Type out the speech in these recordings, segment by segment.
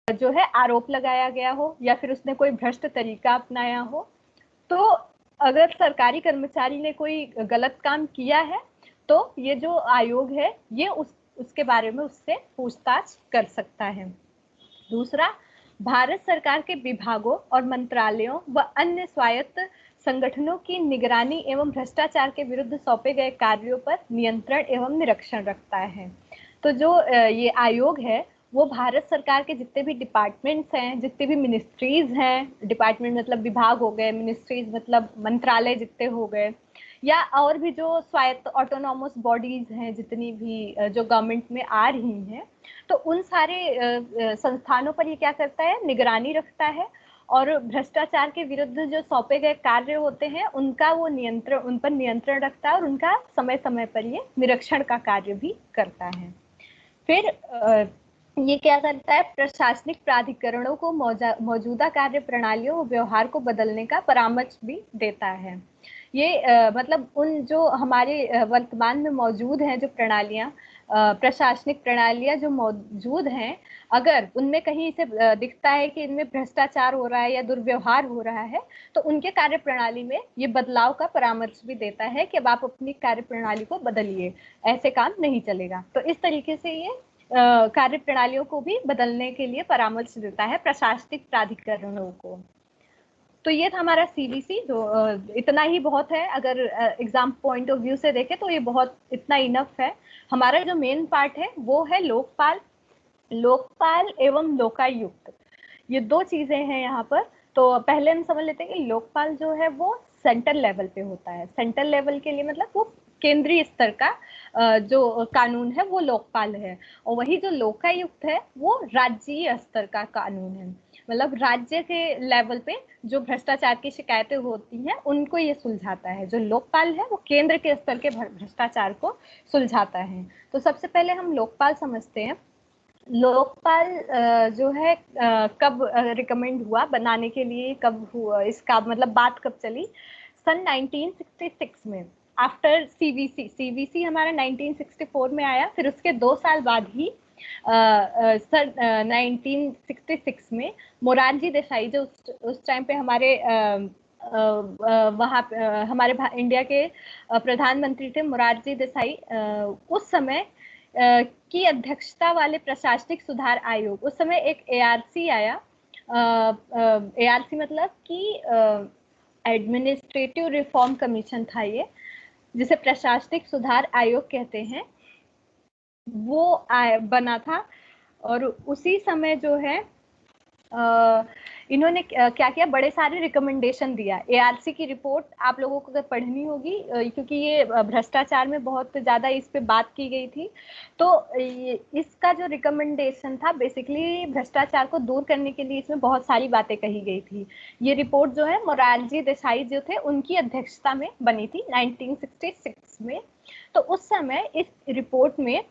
जो है आरोप लगाया गया हो या फिर उसने कोई भ्रष्ट तरीका अपनाया हो, तो अगर सरकारी कर्मचारी ने कोई गलत काम किया है तो ये जो आयोग है ये उसके बारे में उससे पूछताछ कर सकता है। दूसरा, भारत सरकार के विभागों और मंत्रालयों व अन्य स्वायत्त संगठनों की निगरानी एवं भ्रष्टाचार के विरुद्ध सौंपे गए कार्यों पर नियंत्रण एवं निरीक्षण रखता है। तो जो ये आयोग है वो भारत सरकार के जितने भी डिपार्टमेंट्स हैं, जितने भी मिनिस्ट्रीज हैं, डिपार्टमेंट मतलब विभाग हो गए, मिनिस्ट्रीज मतलब मंत्रालय जितने हो गए, या और भी जो स्वायत्त ऑटोनॉमस बॉडीज हैं जितनी भी जो गवर्नमेंट में आ रही हैं, तो उन सारे संस्थानों पर ये क्या करता है, निगरानी रखता है और भ्रष्टाचार के विरुद्ध जो सौंपे गए कार्य होते हैं उनका वो नियंत्रण, उन पर नियंत्रण रखता है और उनका समय समय पर ये निरीक्षण का कार्य भी करता है। फिर ये क्या करता है, प्रशासनिक प्राधिकरणों को मौजूदा कार्य प्रणालियों और व्यवहार को बदलने का परामर्श भी देता है। ये मतलब उन जो हमारे वर्तमान में मौजूद हैं जो प्रणालियां, प्रशासनिक प्रणालियां जो मौजूद हैं, अगर उनमें कहीं से दिखता है कि इनमें भ्रष्टाचार हो रहा है या दुर्व्यवहार हो रहा है, तो उनके कार्य प्रणाली में ये बदलाव का परामर्श भी देता है कि अब आप अपनी कार्य प्रणाली को बदलिए, ऐसे काम नहीं चलेगा। तो इस तरीके से ये कार्य प्रणालियों को भी बदलने के लिए परामर्श देता है प्रशासनिक प्राधिकरणों को। तो ये था हमारा सीबीसी, जो इतना ही बहुत है। अगर एग्जाम पॉइंट ऑफ व्यू से देखें तो ये बहुत इतना इनफ है। हमारा जो मेन पार्ट है वो है लोकपाल, लोकपाल एवं लोकायुक्त, ये दो चीजें हैं यहाँ पर। तो पहले हम समझ लेते हैं कि लोकपाल जो है वो सेंट्रल लेवल पे होता है। सेंट्रल लेवल के लिए मतलब वो केंद्रीय स्तर का जो कानून है वो लोकपाल है, और वही जो लोकायुक्त है वो राज्य स्तर का कानून है। मतलब राज्य के लेवल पे जो भ्रष्टाचार की शिकायतें होती हैं उनको ये सुलझाता है। जो लोकपाल है वो केंद्र के स्तर के भ्रष्टाचार को सुलझाता है। तो सबसे पहले हम लोकपाल समझते हैं। लोकपाल जो है कब रिकमेंड हुआ बनाने के लिए, कब हुआ इसका मतलब बात कब चली, सन 1966 में, आफ्टर सीवीसी। सीवीसी हमारा 1964 में आया, फिर उसके 2 साल बाद ही सन 1966 में मोरारजी देसाई, जो उस टाइम पे हमारे वहाँ हमारे इंडिया के प्रधानमंत्री थे मोरारजी देसाई, उस समय की अध्यक्षता वाले प्रशासनिक सुधार आयोग, उस समय एक एआरसी आया। एआरसी मतलब कि एडमिनिस्ट्रेटिव रिफॉर्म कमीशन था ये, जिसे प्रशासनिक सुधार आयोग कहते हैं, वो बना था। और उसी समय जो है इन्होंने क्या किया, बड़े सारे रिकमेंडेशन दिया। एआरसी की रिपोर्ट आप लोगों को अगर पढ़नी होगी, क्योंकि ये भ्रष्टाचार में बहुत ज्यादा इस पे बात की गई थी, तो इसका जो रिकमेंडेशन था बेसिकली भ्रष्टाचार को दूर करने के लिए इसमें बहुत सारी बातें कही गई थी। ये रिपोर्ट जो है मोरारजी देसाई जो थे उनकी अध्यक्षता में बनी थी 1966 में। तो उस समय इस रिपोर्ट में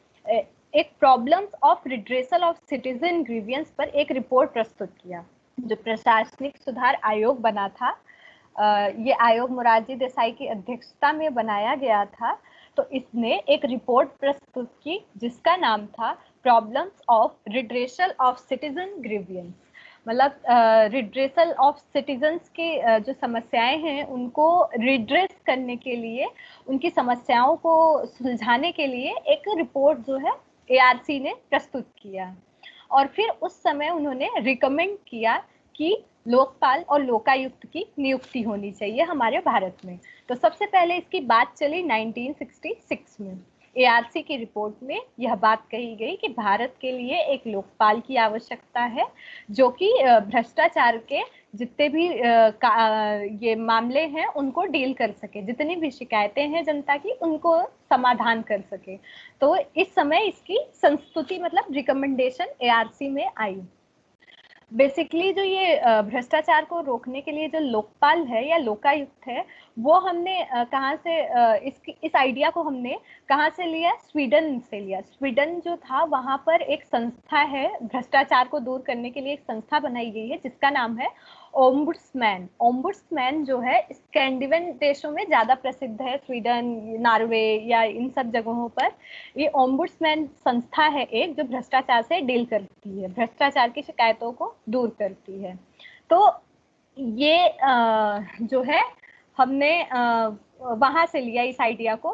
एक problems of redressal of citizen grievance पर एक रिपोर्ट प्रस्तुत किया। जो प्रशासनिक सुधार आयोग बना था, ये आयोग मोरारजी देसाई की अध्यक्षता में बनाया गया था। तो इसने एक रिपोर्ट प्रस्तुत की जिसका नाम था problems of redressal of citizen grievance. मतलब रिड्रेसल ऑफ सिटीजन्स के जो समस्याएं हैं उनको रिड्रेस करने के लिए, उनकी समस्याओं को सुलझाने के लिए एक रिपोर्ट जो है एआरसी ने प्रस्तुत किया। और फिर उस समय उन्होंने रिकमेंड किया कि लोकपाल और लोकायुक्त की नियुक्ति होनी चाहिए हमारे भारत में। तो सबसे पहले इसकी बात चली 1966 में। एआरसी की रिपोर्ट में यह बात कही गई कि भारत के लिए एक लोकपाल की आवश्यकता है, जो कि भ्रष्टाचार के जितने भी ये मामले हैं उनको डील कर सके, जितनी भी शिकायतें हैं जनता की उनको समाधान कर सके। तो इस समय इसकी संस्तुति मतलब रिकमेंडेशन एआरसी में आई। बेसिकली जो ये भ्रष्टाचार को रोकने के लिए जो लोकपाल है या लोकायुक्त है वो हमने कहाँ से इस आइडिया को हमने कहाँ से लिया? स्वीडन से लिया। स्वीडन जो था वहां पर एक संस्था है, भ्रष्टाचार को दूर करने के लिए एक संस्था बनाई गई है जिसका नाम है ओम्बुड्समैन। ओम्बुड्समैन जो है स्कैंडिनेवियन देशों में ज्यादा प्रसिद्ध है, स्वीडन, नॉर्वे या इन सब जगहों पर। ये ओम्बुड्समैन संस्था है एक, जो भ्रष्टाचार से डील करती है, भ्रष्टाचार की शिकायतों को दूर करती है। तो ये जो है हमने वहां से लिया इस आइडिया को,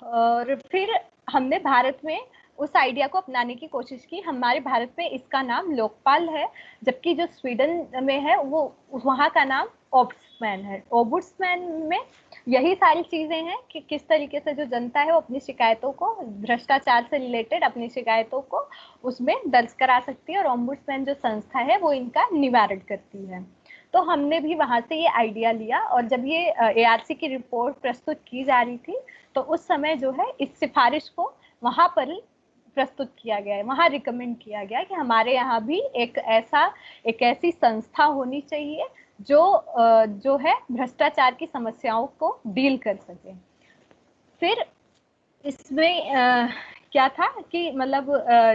और फिर हमने भारत में उस आइडिया को अपनाने की कोशिश की। हमारे भारत में इसका नाम लोकपाल है, जबकि जो स्वीडन में है वो वहाँ का नाम ओम्बुड्समैन है। ओम्बुड्समैन में यही सारी चीजें हैं कि किस तरीके से जो जनता है वो अपनी शिकायतों को, भ्रष्टाचार से रिलेटेड अपनी शिकायतों को उसमें दर्ज करा सकती है, और ओम्बुड्समैन जो संस्था है वो इनका निवारण करती है। तो हमने भी वहां से ये आइडिया लिया, और जब ये एआरसी की रिपोर्ट प्रस्तुत की जा रही थी तो उस समय जो है इस सिफारिश को वहां पर प्रस्तुत किया गया है, वहां रिकमेंड किया गया कि हमारे यहाँ भी एक ऐसी संस्था होनी चाहिए जो है भ्रष्टाचार की समस्याओं को डील कर सके। फिर इसमें क्या था कि मतलब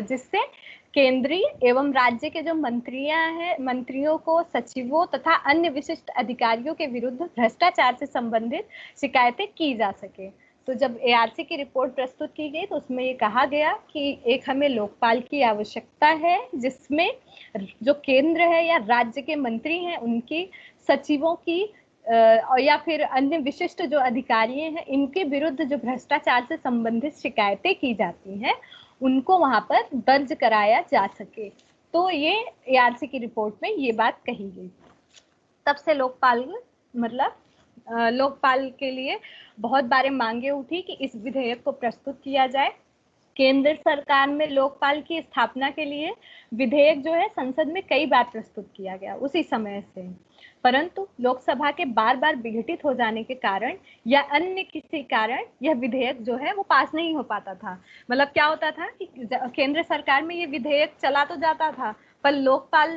जिससे केंद्रीय एवं राज्य के जो मंत्रियों को, सचिवों तथा अन्य विशिष्ट अधिकारियों के विरुद्ध भ्रष्टाचार से संबंधित शिकायतें की जा सके। तो जब एआरसी की रिपोर्ट प्रस्तुत की गई तो उसमें ये कहा गया कि एक हमें लोकपाल की आवश्यकता है, जिसमें जो केंद्र है या राज्य के मंत्री हैं उनकी, सचिवों की या फिर अन्य विशिष्ट जो अधिकारी हैं इनके विरुद्ध जो भ्रष्टाचार से संबंधित शिकायतें की जाती हैं उनको वहां पर दर्ज कराया जा सके। तो ये एआरसी की रिपोर्ट में ये बात कही गई। तब से लोकपाल मतलब लोकपाल के लिए बहुत बार मांगे उठी कि इस विधेयक को प्रस्तुत किया जाए। केंद्र सरकार में लोकपाल की स्थापना के लिए विधेयक जो है संसद में कई बार प्रस्तुत किया गया उसी समय से, परंतु लोकसभा के बार बार विघटित हो जाने के कारण या अन्य किसी कारण यह विधेयक जो है वो पास नहीं हो पाता था। मतलब क्या होता था कि केंद्र सरकार में ये विधेयक चला तो जाता था, पर लोकपाल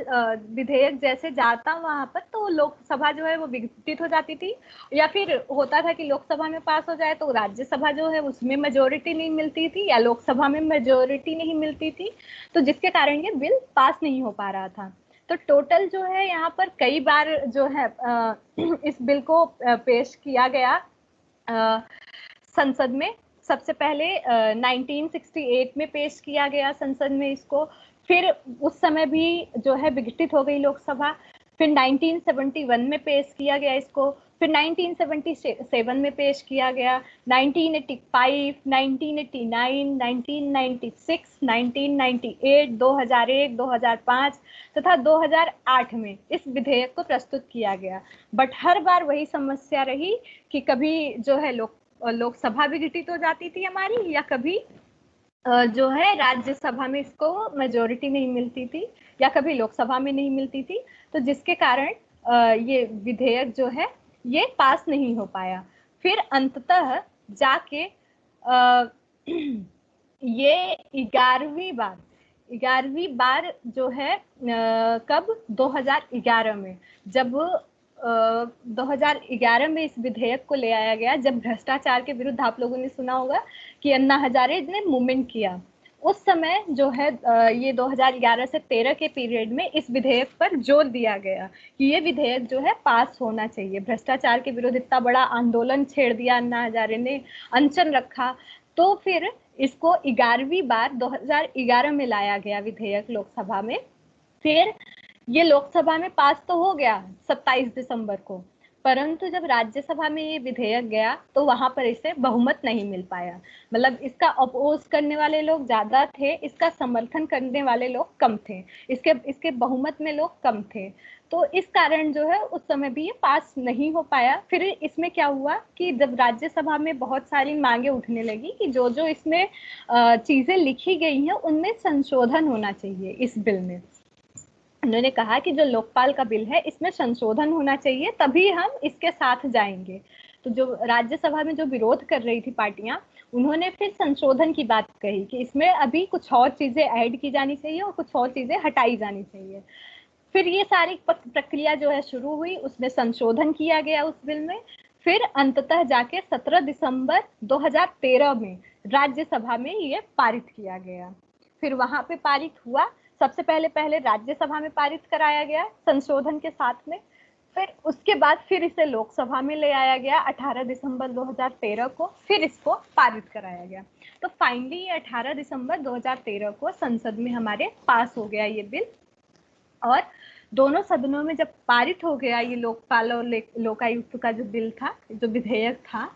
विधेयक जैसे जाता वहां पर तो लोकसभा जो है वो विघटित हो जाती थी, या फिर होता था कि लोकसभा में पास हो जाए तो राज्यसभा जो है उसमें मेजोरिटी नहीं मिलती थी, या लोकसभा में मेजोरिटी नहीं मिलती थी, तो जिसके कारण ये बिल पास नहीं हो पा रहा था। तो टोटल जो है यहाँ पर कई बार जो है इस बिल को पेश किया गया संसद में। सबसे पहले 1968 में पेश किया गया संसद में इसको, फिर उस समय भी जो है विघटित हो गई लोकसभा, फिर 1971 में पेश किया गया इसको, फिर 1977 में पेश किया गया, 1985, 1989, 1996, 1998, 2001, 2005 तथा 2008 में इस विधेयक को प्रस्तुत किया गया। बट हर बार वही समस्या रही कि कभी जो है लोकसभा विघटित हो जाती थी हमारी, या कभी जो है राज्यसभा में इसको मेजोरिटी नहीं मिलती थी, या कभी लोकसभा में नहीं मिलती थी, तो जिसके कारण ये विधेयक जो है ये पास नहीं हो पाया। फिर अंततः जाके ये 11वीं बार जो है कब 2011 में, जब 2011 में इस विधेयक को ले आया गया, जब भ्रष्टाचार के विरुद्ध आप लोगों ने सुना होगा कि अन्ना हजारे ने मूवमेंट किया, उस समय जो है ये 2011 से 13 के पीरियड में इस विधेयक पर जोर दिया गया कि ये विधेयक जो है पास होना चाहिए। भ्रष्टाचार के विरुद्ध इतना बड़ा आंदोलन छेड़ दिया अन्ना हजारे ने, अनशन रखा, तो फिर इसको 11वीं बार 2011 में लाया गया विधेयक लोकसभा में। फिर ये लोकसभा में पास तो हो गया 27 दिसंबर को, परंतु जब राज्यसभा में ये विधेयक गया तो वहां पर इसे बहुमत नहीं मिल पाया। मतलब इसका अपोज करने वाले लोग ज्यादा थे, इसका समर्थन करने वाले लोग कम थे, इसके बहुमत में लोग कम थे। तो इस कारण जो है उस समय भी ये पास नहीं हो पाया। फिर इसमें क्या हुआ कि जब राज्यसभा में बहुत सारी मांगे उठने लगी कि जो जो इसमें चीजें लिखी गई हैं उनमें संशोधन होना चाहिए इस बिल में। उन्होंने कहा कि जो लोकपाल का बिल है इसमें संशोधन होना चाहिए, तभी हम इसके साथ जाएंगे। तो जो राज्यसभा में जो विरोध कर रही थी पार्टियां, उन्होंने फिर संशोधन की बात कही कि इसमें अभी कुछ और चीजें ऐड की जानी चाहिए और कुछ और चीजें हटाई जानी चाहिए। फिर ये सारी प्रक्रिया जो है शुरू हुई, उसमें संशोधन किया गया उस बिल में। फिर अंततः जाके 17 दिसंबर 2013 में राज्यसभा में ये पारित किया गया। फिर वहां पे पारित हुआ, सबसे पहले राज्यसभा में पारित कराया गया संशोधन के साथ में। फिर उसके बाद फिर इसे लोकसभा में ले आया गया 18 दिसंबर 2013 को, फिर इसको पारित कराया गया। तो फाइनली ये 18 दिसंबर 2013 को संसद में हमारे पास हो गया ये बिल। और दोनों सदनों में जब पारित हो गया ये लोकपाल और लोकायुक्त का जो बिल था, जो विधेयक था,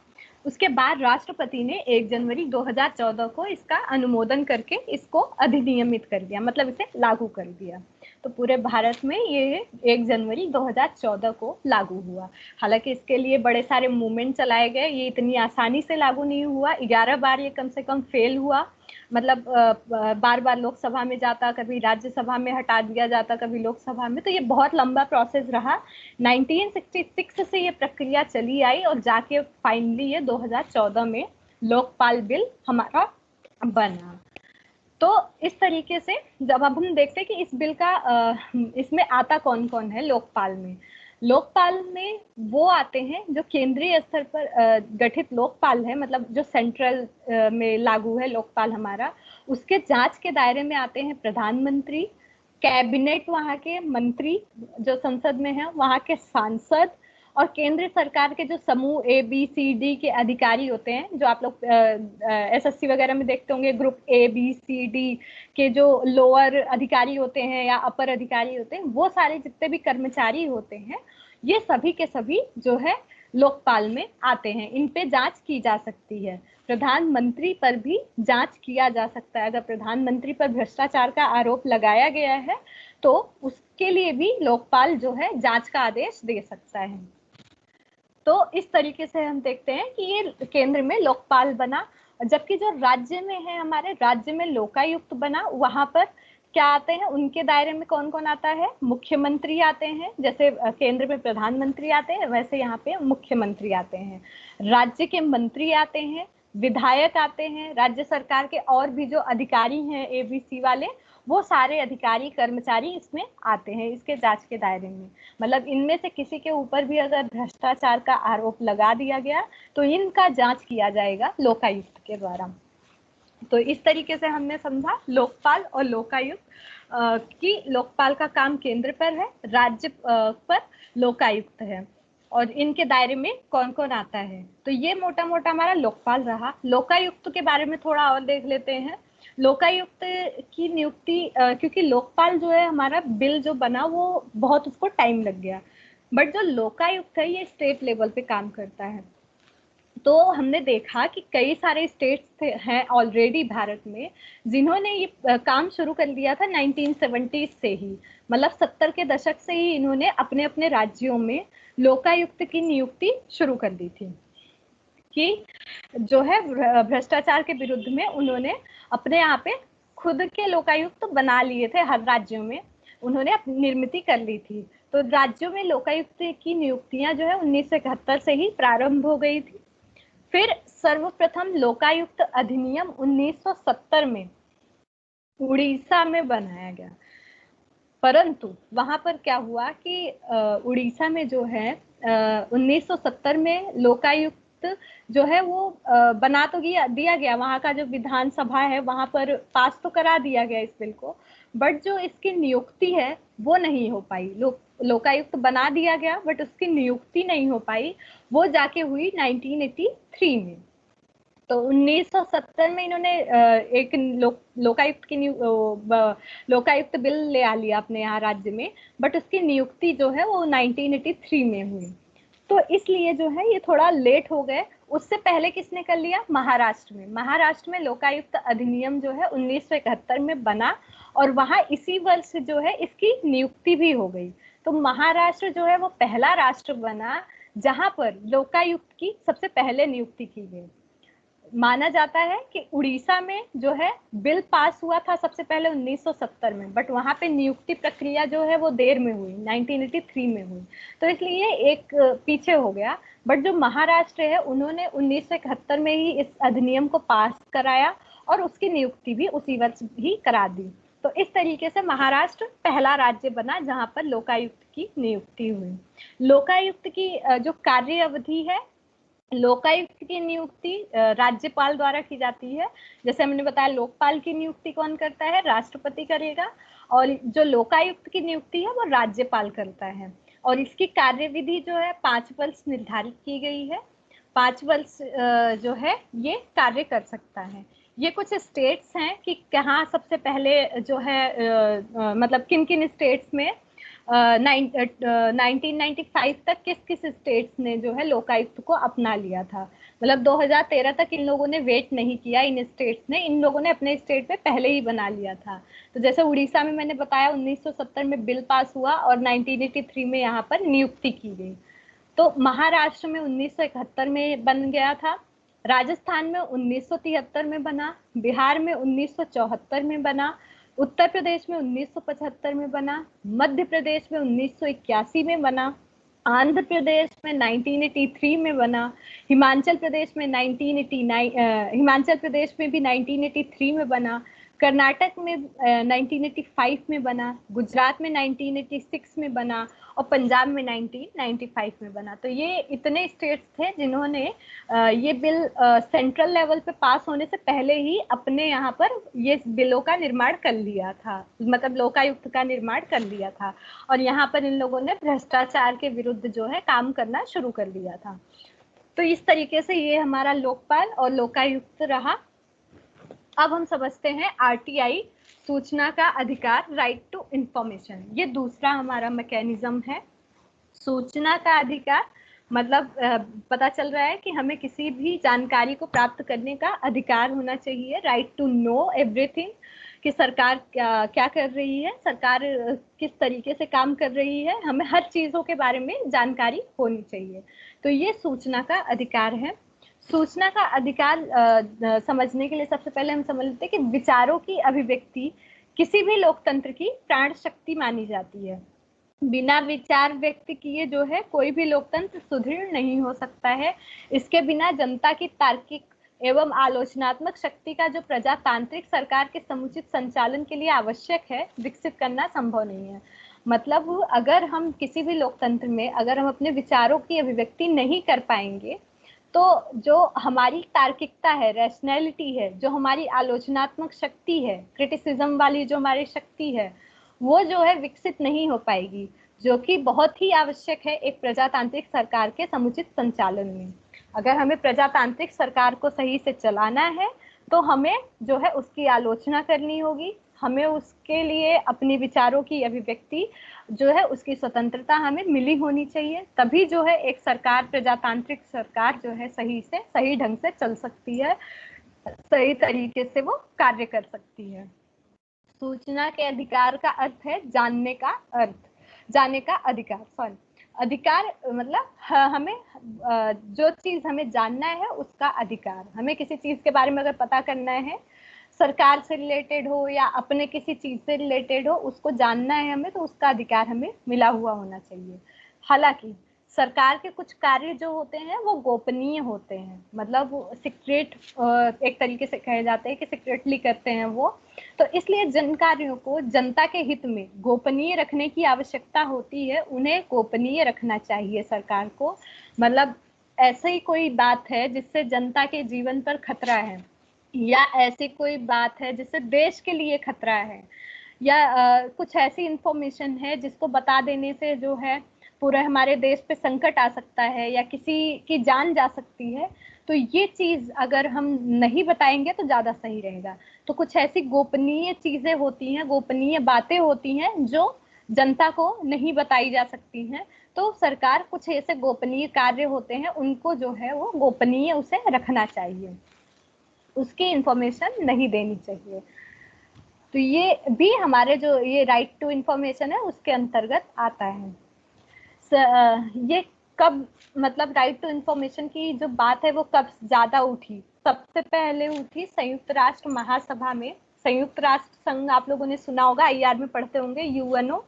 उसके बाद राष्ट्रपति ने 1 जनवरी 2014 को इसका अनुमोदन करके इसको अधिनियमित कर दिया, मतलब इसे लागू कर दिया। तो पूरे भारत में ये 1 जनवरी 2014 को लागू हुआ। हालांकि इसके लिए बड़े सारे मूवमेंट चलाए गए, ये इतनी आसानी से लागू नहीं हुआ, 11 बार ये कम से कम फेल हुआ। मतलब बार बार लोकसभा में जाता, कभी राज्यसभा में हटा दिया जाता, कभी लोकसभा में, तो ये बहुत लंबा प्रोसेस रहा। 1966 से ये प्रक्रिया चली आई और जाके फाइनली ये 2014 में लोकपाल बिल हमारा बना। तो इस तरीके से जब अब हम देखते हैं कि इस बिल का इसमें आता कौन कौन है लोकपाल में। लोकपाल में वो आते हैं जो केंद्रीय स्तर पर गठित लोकपाल है, मतलब जो सेंट्रल में लागू है लोकपाल हमारा, उसके जांच के दायरे में आते हैं प्रधानमंत्री, कैबिनेट वहाँ के मंत्री जो संसद में है, वहाँ के सांसद, और केंद्र सरकार के जो समूह ABCD के अधिकारी होते हैं, जो आप लोग SSC वगैरह में देखते होंगे, ग्रुप ABCD के जो लोअर अधिकारी होते हैं या अपर अधिकारी होते हैं, वो सारे जितने भी कर्मचारी होते हैं, ये सभी के सभी जो है लोकपाल में आते हैं। इन पे जांच की जा सकती है। प्रधानमंत्री पर भी जांच किया जा सकता है। अगर प्रधानमंत्री पर भ्रष्टाचार का आरोप लगाया गया है तो उसके लिए भी लोकपाल जो है जांच का आदेश दे सकता है। तो इस तरीके से हम देखते हैं कि ये केंद्र में लोकपाल बना, जबकि जो राज्य में है, हमारे राज्य में लोकायुक्त बना। वहां पर क्या आते हैं, उनके दायरे में कौन कौन आता है, मुख्यमंत्री आते हैं। जैसे केंद्र में प्रधानमंत्री आते हैं, वैसे यहाँ पे मुख्यमंत्री आते हैं। राज्य के मंत्री आते हैं, विधायक आते हैं, राज्य सरकार के और भी जो अधिकारी हैं ABC वाले, वो सारे अधिकारी कर्मचारी इसमें आते हैं इसके जांच के दायरे में। मतलब इनमें से किसी के ऊपर भी अगर भ्रष्टाचार का आरोप लगा दिया गया तो इनका जांच किया जाएगा लोकायुक्त के द्वारा। तो इस तरीके से हमने समझा लोकपाल और लोकायुक्त कि लोकपाल का काम केंद्र पर है, राज्य पर लोकायुक्त है, और इनके दायरे में कौन कौन आता है। तो ये मोटा मोटा हमारा लोकपाल रहा। लोकायुक्त के बारे में थोड़ा और देख लेते हैं। लोकायुक्त की नियुक्ति, क्योंकि लोकपाल जो है हमारा बिल जो बना वो बहुत उसको टाइम लग गया, बट जो लोकायुक्त है ये स्टेट लेवल पे काम करता है। तो हमने देखा कि कई सारे स्टेट्स हैं ऑलरेडी भारत में जिन्होंने ये काम शुरू कर लिया था 1970 से ही, मतलब 70 के दशक से ही इन्होंने अपने अपने राज्यों में लोकायुक्त की नियुक्ति शुरू कर दी थी कि जो है भ्रष्टाचार के विरुद्ध में उन्होंने अपने यहाँ पे खुद के लोकायुक्त बना लिए थे। हर राज्यों में उन्होंने अपनी निर्मिति कर ली थी। तो राज्यों में लोकायुक्त की नियुक्तियां जो है 1971 से ही प्रारंभ हो गई थी। फिर सर्वप्रथम लोकायुक्त अधिनियम 1970 में उड़ीसा में बनाया गया, परंतु वहां पर क्या हुआ कि उड़ीसा में जो है 1970 में लोकायुक्त जो है वो बना तो दिया गया, वहां का जो विधानसभा है वहां पर पास तो करा दिया गया इस बिल को, बट जो इसकी नियुक्ति है वो नहीं हो पाई। लोकायुक्त बना दिया गया बट उसकी नियुक्ति नहीं हो पाई, वो जाके हुई 1983 में। तो 1970 में इन्होंने एक लोकायुक्त बिल ले आ लिया अपने यहाँ राज्य में, बट उसकी नियुक्ति जो है वो 1983 में हुई। तो इसलिए जो है ये थोड़ा लेट हो गए। उससे पहले किसने कर लिया, महाराष्ट्र में। महाराष्ट्र में लोकायुक्त अधिनियम जो है 1971 में बना और वहां इसी वर्ष जो है इसकी नियुक्ति भी हो गई। तो महाराष्ट्र जो है वो पहला राष्ट्र बना जहां पर लोकायुक्त की सबसे पहले नियुक्ति की गई। माना जाता है कि उड़ीसा में जो है बिल पास हुआ था सबसे पहले 1970 में, बट वहां पे नियुक्ति प्रक्रिया जो है वो देर में हुई, 1983 में हुई, तो इसलिए एक पीछे हो गया। बट जो महाराष्ट्र है उन्होंने 1971 में ही इस अधिनियम को पास कराया और उसकी नियुक्ति भी उसी वर्ष ही करा दी। तो इस तरीके से महाराष्ट्र पहला राज्य बना जहां पर लोकायुक्त की नियुक्ति हुई। लोकायुक्त की जो कार्य अवधि है, लोकायुक्त की नियुक्ति राज्यपाल द्वारा की जाती है। जैसे हमने बताया, लोकपाल की नियुक्ति कौन करता है? राष्ट्रपति करेगा। और जो लोकायुक्त की नियुक्ति है वो राज्यपाल करता है। और इसकी कार्यविधि जो है 5 वर्ष निर्धारित की गई है। 5 वर्ष जो है ये कार्य कर सकता है। ये कुछ स्टेट्स हैं कि कहाँ सबसे पहले जो है मतलब किन किन स्टेट्स में 1995 तक किस किस स्टेट्स ने जो है लोकायुक्त को अपना लिया था। मतलब 2013 तक इन लोगों ने वेट नहीं किया, इन स्टेट्स ने, इन लोगों ने अपने स्टेट में पहले ही बना लिया था। तो जैसे उड़ीसा में मैंने बताया 1970 में बिल पास हुआ और 1983 में यहाँ पर नियुक्ति की गई। तो महाराष्ट्र में 1971 में बन गया था, राजस्थान में 1973 में बना, बिहार में 1974 में बना, उत्तर प्रदेश में 1975 में बना, मध्य प्रदेश में 1981 में बना, आंध्र प्रदेश में 1983 में बना, हिमाचल प्रदेश में 1989 हिमाचल प्रदेश में भी 1983 में बना, कर्नाटक में 1985 में बना, गुजरात में 1986 में बना और पंजाब में 1995 में बना। तो ये इतने स्टेट्स थे जिन्होंने ये बिल सेंट्रल लेवल पे पास होने से पहले ही अपने यहाँ पर ये बिलों का निर्माण कर लिया था, मतलब लोकायुक्त का निर्माण कर लिया था। और यहाँ पर इन लोगों ने भ्रष्टाचार के विरुद्ध जो है काम करना शुरू कर दिया था। तो इस तरीके से ये हमारा लोकपाल और लोकायुक्त रहा। अब हम समझते हैं आरटीआई, सूचना का अधिकार, राइट टू इंफॉर्मेशन। ये दूसरा हमारा मैकेनिज्म है। सूचना का अधिकार मतलब पता चल रहा है कि हमें किसी भी जानकारी को प्राप्त करने का अधिकार होना चाहिए, राइट टू नो एवरीथिंग, कि सरकार क्या कर रही है, सरकार किस तरीके से काम कर रही है, हमें हर चीजों के बारे में जानकारी होनी चाहिए। तो ये सूचना का अधिकार है। सूचना का अधिकार समझने के लिए सबसे पहले हम समझ लेते हैं कि विचारों की अभिव्यक्ति किसी भी लोकतंत्र की प्राण शक्ति मानी जाती है। बिना विचार व्यक्त किए जो है कोई भी लोकतंत्र सुदृढ़ नहीं हो सकता है। इसके बिना जनता की तार्किक एवं आलोचनात्मक शक्ति का जो प्रजातांत्रिक सरकार के समुचित संचालन के लिए आवश्यक है, विकसित करना संभव नहीं है। मतलब अगर हम किसी भी लोकतंत्र में अगर हम अपने विचारों की अभिव्यक्ति नहीं कर पाएंगे, तो जो हमारी तार्किकता है, रैशनैलिटी है, जो हमारी आलोचनात्मक शक्ति है, क्रिटिसिज्म वाली जो हमारी शक्ति है, वो जो है विकसित नहीं हो पाएगी, जो कि बहुत ही आवश्यक है एक प्रजातांत्रिक सरकार के समुचित संचालन में। अगर हमें प्रजातांत्रिक सरकार को सही से चलाना है तो हमें जो है उसकी आलोचना करनी होगी, हमें उसके लिए अपने विचारों की अभिव्यक्ति जो है उसकी स्वतंत्रता हमें मिली होनी चाहिए। तभी जो है एक सरकार, प्रजातांत्रिक सरकार जो है सही से सही ढंग से चल सकती है, सही तरीके से वो कार्य कर सकती है। सूचना के अधिकार का अर्थ है जानने का अर्थ, जानने का अधिकार, सॉरी, अधिकार मतलब हमें जो चीज हमें जानना है उसका अधिकार। हमें किसी चीज के बारे में अगर पता करना है, सरकार से रिलेटेड हो या अपने किसी चीज से रिलेटेड हो, उसको जानना है हमें, तो उसका अधिकार हमें मिला हुआ होना चाहिए। हालांकि सरकार के कुछ कार्य जो होते हैं वो गोपनीय होते हैं, मतलब सीक्रेट एक तरीके से कहे जाते हैं कि सीक्रेटली करते हैं वो। तो इसलिए जिन कार्यों को जनता के हित में गोपनीय रखने की आवश्यकता होती है, उन्हें गोपनीय रखना चाहिए सरकार को। मतलब ऐसा ही कोई बात है जिससे जनता के जीवन पर खतरा है, या ऐसी कोई बात है जिससे देश के लिए खतरा है, या कुछ ऐसी इंफॉर्मेशन है जिसको बता देने से जो है पूरे हमारे देश पे संकट आ सकता है या किसी की जान जा सकती है, तो ये चीज अगर हम नहीं बताएंगे तो ज्यादा सही रहेगा। तो कुछ ऐसी गोपनीय चीजें होती हैं, गोपनीय बातें होती हैं जो जनता को नहीं बताई जा सकती हैं। तो सरकार कुछ ऐसे गोपनीय कार्य होते हैं उनको जो है वो गोपनीय उसे रखना चाहिए, उसकी इंफॉर्मेशन नहीं देनी चाहिए। तो ये भी हमारे जो ये राइट टू इंफॉर्मेशन है उसके अंतर्गत आता है। ये कब, मतलब राइट टू इंफॉर्मेशन की जो बात है वो कब ज्यादा उठी? सबसे पहले उठी संयुक्त राष्ट्र महासभा में। संयुक्त राष्ट्र संघ आप लोगों ने सुना होगा, आईआर में पढ़ते होंगे, यूएनओ,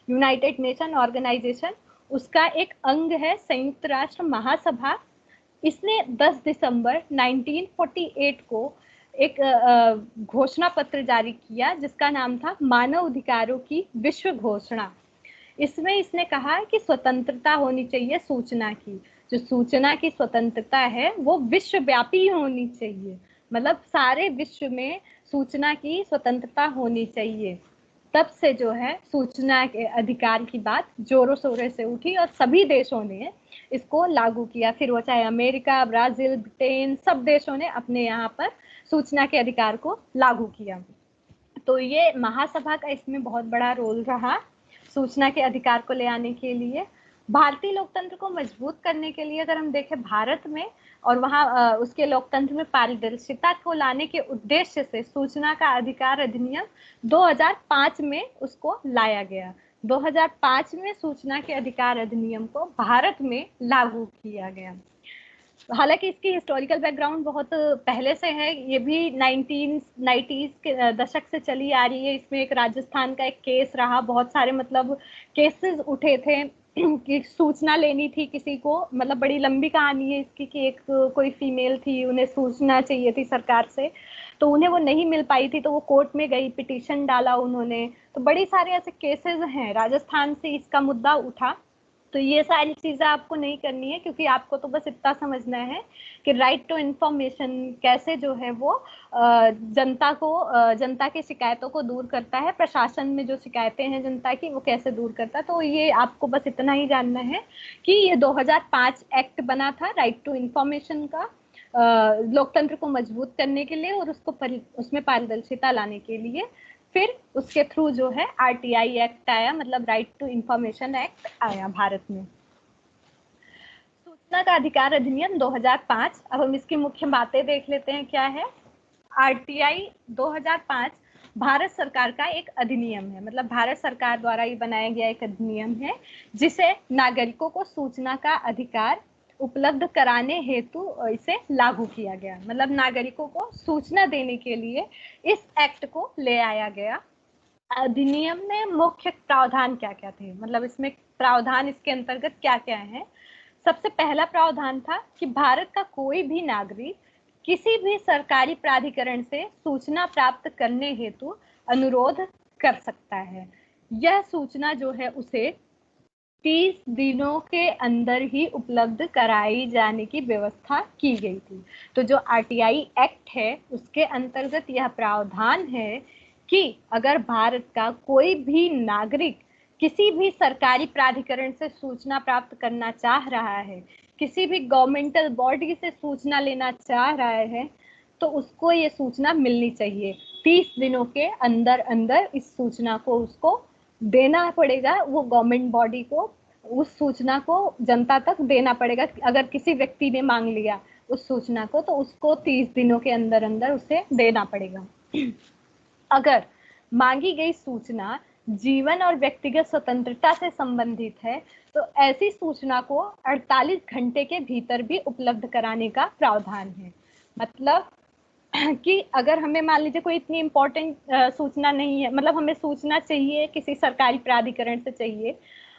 यूनाइटेड नेशन ऑर्गेनाइजेशन, उसका एक अंग है संयुक्त राष्ट्र महासभा। इसने 10 दिसंबर 1948 को एक घोषणा पत्र जारी किया जिसका नाम था मानव अधिकारों की विश्व घोषणा। इसमें इसने कहा कि स्वतंत्रता होनी चाहिए सूचना की, जो सूचना की स्वतंत्रता है वो विश्वव्यापी होनी चाहिए, मतलब सारे विश्व में सूचना की स्वतंत्रता होनी चाहिए। तब से जो है सूचना के अधिकार की बात जोरों शोरों से उठी और सभी देशों ने इसको लागू किया, फिर वो चाहे अमेरिका, ब्राजील, ब्रिटेन, सब देशों ने अपने यहाँ पर सूचना के अधिकार को लागू किया। तो ये महासभा का इसमें बहुत बड़ा रोल रहा सूचना के अधिकार को ले आने के लिए। भारतीय लोकतंत्र को मजबूत करने के लिए अगर हम देखें भारत में, और वहाँ उसके लोकतंत्र में पारदर्शिता को लाने के उद्देश्य से सूचना का अधिकार अधिनियम 2005 में उसको लाया गया। 2005 में सूचना के अधिकार अधिनियम को भारत में लागू किया गया। हालांकि इसकी हिस्टोरिकल बैकग्राउंड बहुत पहले से है, ये भी 1990s के दशक से चली आ रही है। इसमें एक राजस्थान का एक केस रहा, बहुत सारे मतलब केसेस उठे थे कि सूचना लेनी थी किसी को, मतलब बड़ी लंबी कहानी है इसकी कि एक कोई फीमेल थी, उन्हें सूचना चाहिए थी सरकार से, तो उन्हें वो नहीं मिल पाई थी, तो वो कोर्ट में गई, पिटीशन डाला उन्होंने। तो बड़ी सारे ऐसे केसेस हैं, राजस्थान से इसका मुद्दा उठा। तो ये सारी चीजें आपको नहीं करनी है, क्योंकि आपको तो बस इतना समझना है कि राइट टू इंफॉर्मेशन कैसे जो है वो जनता की शिकायतों को दूर करता है, प्रशासन में जो शिकायतें हैं जनता की वो कैसे दूर करता है। तो ये आपको बस इतना ही जानना है कि ये 2005 एक्ट बना था राइट टू इंफॉर्मेशन का, लोकतंत्र को मजबूत करने के लिए और उसमें पारदर्शिता लाने के लिए। फिर उसके थ्रू जो है आरटीआई एक्ट आया, मतलब राइट टू इंफॉर्मेशन एक्ट आया भारत में। सूचना का अधिकार अधिनियम 2005, अब हम इसकी मुख्य बातें देख लेते हैं क्या है। आरटीआई 2005 भारत सरकार का एक अधिनियम है, मतलब भारत सरकार द्वारा ही बनाया गया एक अधिनियम है जिसे नागरिकों को सूचना का अधिकार उपलब्ध कराने हेतु इसे लागू किया गया, मतलब नागरिकों को सूचना देने के लिए इस एक्ट को ले आया गया। अधिनियम में मुख्य प्रावधान क्या क्या थे, मतलब इसमें प्रावधान इसके अंतर्गत क्या क्या है। सबसे पहला प्रावधान था कि भारत का कोई भी नागरिक किसी भी सरकारी प्राधिकरण से सूचना प्राप्त करने हेतु अनुरोध कर सकता है। यह सूचना जो है उसे 30 दिनों के अंदर ही उपलब्ध कराई जाने की व्यवस्था की गई थी। तो जो आरटीआई एक्ट है उसके अंतर्गत यह प्रावधान है कि अगर भारत का कोई भी नागरिक किसी भी सरकारी प्राधिकरण से सूचना प्राप्त करना चाह रहा है, किसी भी गवर्नमेंटल बॉडी से सूचना लेना चाह रहा है, तो उसको ये सूचना मिलनी चाहिए। 30 दिनों के अंदर अंदर इस सूचना को उसको देना पड़ेगा, वो गवर्नमेंट बॉडी को उस सूचना को जनता तक देना पड़ेगा। अगर किसी व्यक्ति ने मांग लिया उस सूचना को, तो उसको 30 दिनों के अंदर अंदर उसे देना पड़ेगा। अगर मांगी गई सूचना जीवन और व्यक्तिगत स्वतंत्रता से संबंधित है, तो ऐसी सूचना को 48 घंटे के भीतर भी उपलब्ध कराने का प्रावधान है। मतलब कि अगर हमें मान लीजिए कोई इतनी इम्पोर्टेंट सूचना नहीं है, मतलब हमें सूचना चाहिए किसी सरकारी प्राधिकरण से चाहिए,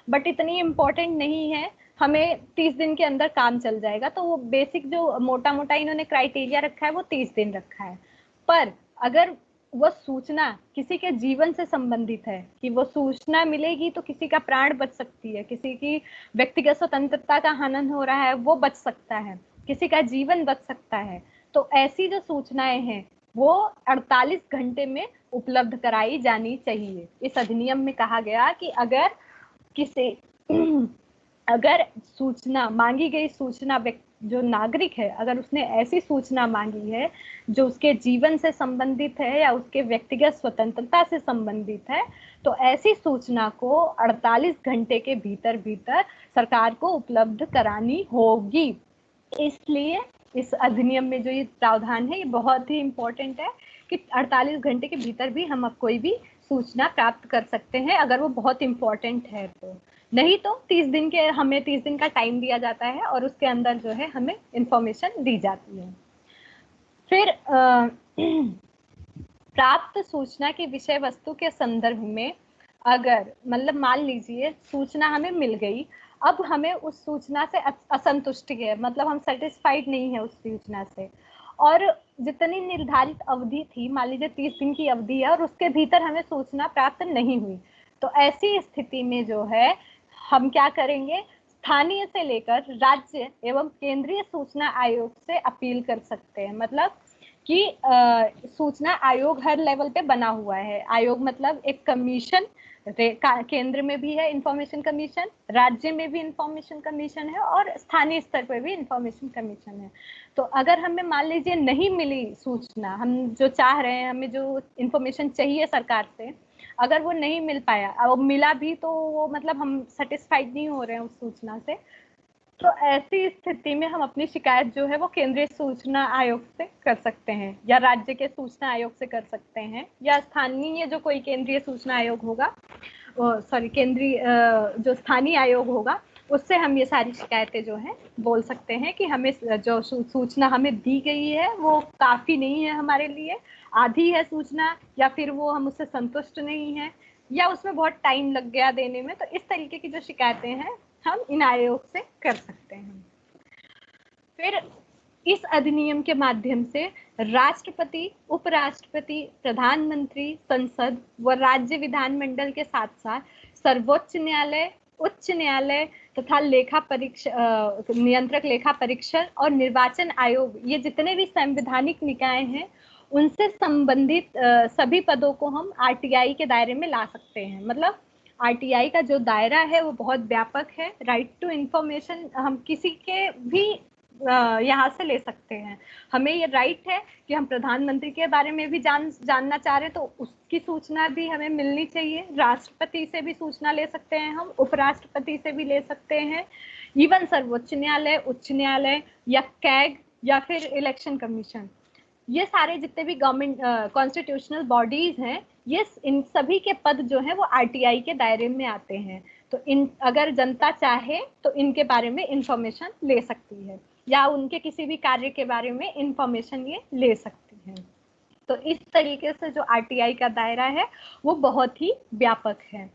बट इतनी इम्पोर्टेंट नहीं है, हमें 30 दिन के अंदर काम चल जाएगा, तो वो बेसिक जो मोटा मोटा इन्होंने क्राइटेरिया रखा है वो 30 दिन रखा है। पर अगर वो सूचना किसी के जीवन से संबंधित है, कि वो सूचना मिलेगी तो किसी का प्राण बच सकती है, किसी की व्यक्तिगत स्वतंत्रता का हनन हो रहा है वो बच सकता है, किसी का जीवन बच सकता है, तो ऐसी जो सूचनाएं हैं वो 48 घंटे में उपलब्ध कराई जानी चाहिए। इस अधिनियम में कहा गया कि अगर किसी अगर सूचना मांगी गई सूचना जो नागरिक है, अगर उसने ऐसी सूचना मांगी है जो उसके जीवन से संबंधित है या उसके व्यक्तिगत स्वतंत्रता से संबंधित है, तो ऐसी सूचना को 48 घंटे के भीतर भीतर सरकार को उपलब्ध करानी होगी। इसलिए इस अधिनियम में जो ये प्रावधान है ये बहुत ही इम्पोर्टेंट है कि 48 घंटे के भीतर भी हम अब कोई भी सूचना प्राप्त कर सकते हैं, अगर वो बहुत इम्पोर्टेंट है तो। नहीं तो 30 दिन का टाइम दिया जाता है और उसके अंदर जो है हमें इंफॉर्मेशन दी जाती है। फिर प्राप्त सूचना की विषय वस्तु के संदर्भ में अगर मतलब मान लीजिए सूचना हमें मिल गई, अब हमें उस सूचना से असंतुष्टि है, मतलब हम सेटिस्फाइड नहीं है उस सूचना से, और जितनी निर्धारित अवधि थी, मान लीजिए 30 दिन की अवधि है और उसके भीतर हमें सूचना प्राप्त नहीं हुई, तो ऐसी स्थिति में जो है हम क्या करेंगे, स्थानीय से लेकर राज्य एवं केंद्रीय सूचना आयोग से अपील कर सकते हैं। मतलब कि सूचना आयोग हर लेवल पे बना हुआ है। आयोग मतलब एक कमीशन, केंद्र में भी है इंफॉर्मेशन कमीशन, राज्य में भी इंफॉर्मेशन कमीशन है और स्थानीय स्तर पर भी इंफॉर्मेशन कमीशन है। तो अगर हमें मान लीजिए नहीं मिली सूचना, हम जो चाह रहे हैं, हमें जो इंफॉर्मेशन चाहिए सरकार से, अगर वो नहीं मिल पाया, अब मिला भी तो वो मतलब हम सेटिस्फाइड नहीं हो रहे हैं उस सूचना से, तो ऐसी स्थिति में हम अपनी शिकायत जो है वो केंद्रीय सूचना आयोग से कर सकते हैं, या राज्य के सूचना आयोग से कर सकते हैं, या स्थानीय जो कोई केंद्रीय सूचना आयोग होगा, सॉरी केंद्रीय जो स्थानीय आयोग होगा, उससे हम ये सारी शिकायतें जो है बोल सकते हैं कि हमें जो सूचना हमें दी गई है वो काफी नहीं है हमारे लिए, आधी है सूचना, या फिर वो हम उससे संतुष्ट नहीं है, या उसमें बहुत टाइम लग गया देने में। तो इस तरीके की जो शिकायतें हैं हम इन आयोग से कर सकते हैं। फिर इस अधिनियम के माध्यम से राष्ट्रपति, उपराष्ट्रपति, प्रधानमंत्री, संसद व राज्य विधानमंडल के साथ साथ सर्वोच्च न्यायालय, उच्च न्यायालय तथा लेखा परीक्षा, नियंत्रक लेखा परीक्षक और निर्वाचन आयोग, ये जितने भी संवैधानिक निकाय हैं, उनसे संबंधित सभी पदों को हम आरटीआई के दायरे में ला सकते हैं। मतलब आरटीआई का जो दायरा है वो बहुत व्यापक है। राइट टू इंफॉर्मेशन हम किसी के भी यहाँ से ले सकते हैं। हमें ये राइट है कि हम प्रधानमंत्री के बारे में भी जानना चाह रहे हैं, तो उसकी सूचना भी हमें मिलनी चाहिए। राष्ट्रपति से भी सूचना ले सकते हैं हम, उपराष्ट्रपति से भी ले सकते हैं, इवन सर्वोच्च न्यायालय, उच्च न्यायालय या कैग या फिर इलेक्शन कमीशन, ये सारे जितने भी गवर्नमेंट कॉन्स्टिट्यूशनल बॉडीज हैं, ये इन सभी के पद जो है वो आरटीआई के दायरे में आते हैं। तो इन अगर जनता चाहे तो इनके बारे में इंफॉर्मेशन ले सकती है, या उनके किसी भी कार्य के बारे में इंफॉर्मेशन ये ले सकती है। तो इस तरीके से जो आरटीआई का दायरा है वो बहुत ही व्यापक है।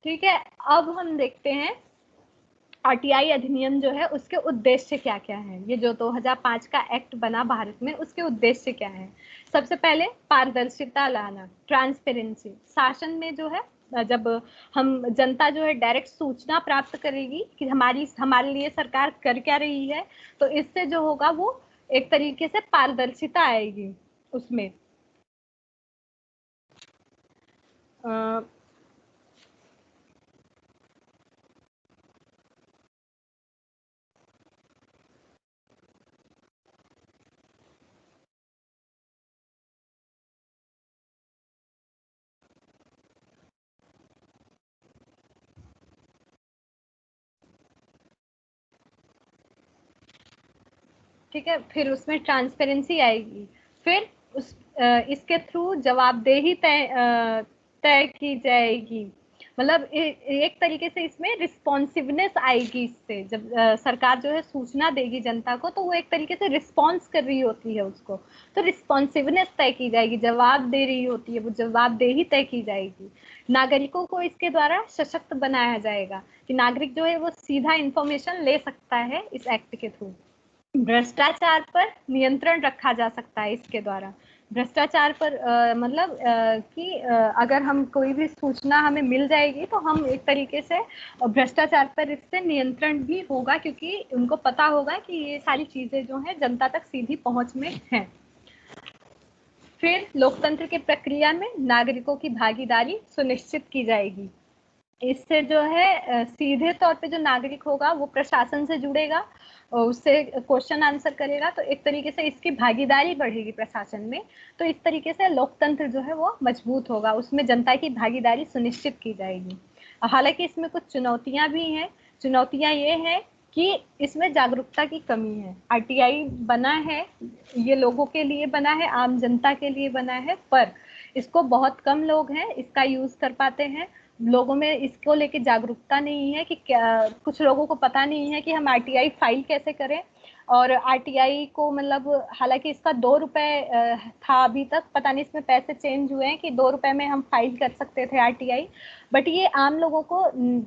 ठीक है, अब हम देखते हैं आरटीआई अधिनियम जो है उसके उद्देश्य क्या क्या है। ये जो 2005 का एक्ट बना भारत में, उसके उद्देश्य क्या है। सबसे पहले पारदर्शिता लाना, ट्रांसपेरेंसी। शासन में जो है जब हम जनता जो है डायरेक्ट सूचना प्राप्त करेगी कि हमारे लिए सरकार कर क्या रही है, तो इससे जो होगा वो एक तरीके से पारदर्शिता आएगी उसमें। ठीक है, फिर उसमें ट्रांसपेरेंसी आएगी। फिर इसके थ्रू जवाबदेही तय की जाएगी। मतलब एक तरीके से इसमें रिस्पॉन्सिवनेस आएगी। इससे जब सरकार जो है सूचना देगी जनता को, तो वो एक तरीके से रिस्पॉन्स कर रही होती है उसको, तो रिस्पॉन्सिवनेस तय की जाएगी, जवाब दे रही होती है, वो जवाबदेही तय की जाएगी। नागरिकों को इसके द्वारा सशक्त बनाया जाएगा कि नागरिक जो है वो सीधा इंफॉर्मेशन ले सकता है इस एक्ट के थ्रू। भ्रष्टाचार पर नियंत्रण रखा जा सकता है इसके द्वारा। भ्रष्टाचार पर मतलब कि अगर हम कोई भी सूचना हमें मिल जाएगी तो हम एक तरीके से भ्रष्टाचार पर इससे नियंत्रण भी होगा, क्योंकि उनको पता होगा कि ये सारी चीजें जो है जनता तक सीधी पहुंच में है। फिर लोकतंत्र की प्रक्रिया में नागरिकों की भागीदारी सुनिश्चित की जाएगी। इससे जो है सीधे तौर पे जो नागरिक होगा वो प्रशासन से जुड़ेगा और उससे क्वेश्चन आंसर करेगा, तो एक तरीके से इसकी भागीदारी बढ़ेगी प्रशासन में। तो इस तरीके से लोकतंत्र जो है वो मजबूत होगा, उसमें जनता की भागीदारी सुनिश्चित की जाएगी। हालांकि इसमें कुछ चुनौतियां भी हैं। चुनौतियां ये हैं कि इसमें जागरूकता की कमी है। आरटीआई बना है, ये लोगों के लिए बना है, आम जनता के लिए बना है, पर इसको बहुत कम लोग हैं इसका यूज कर पाते हैं। लोगों में इसको लेके जागरूकता नहीं है कि क्या, कुछ लोगों को पता नहीं है कि हम आरटीआई फाइल कैसे करें। और आरटीआई को मतलब हालांकि इसका 2 रुपए था अभी तक, पता नहीं इसमें पैसे चेंज हुए हैं कि 2 रुपए में हम फाइल कर सकते थे आरटीआई, बट ये आम लोगों को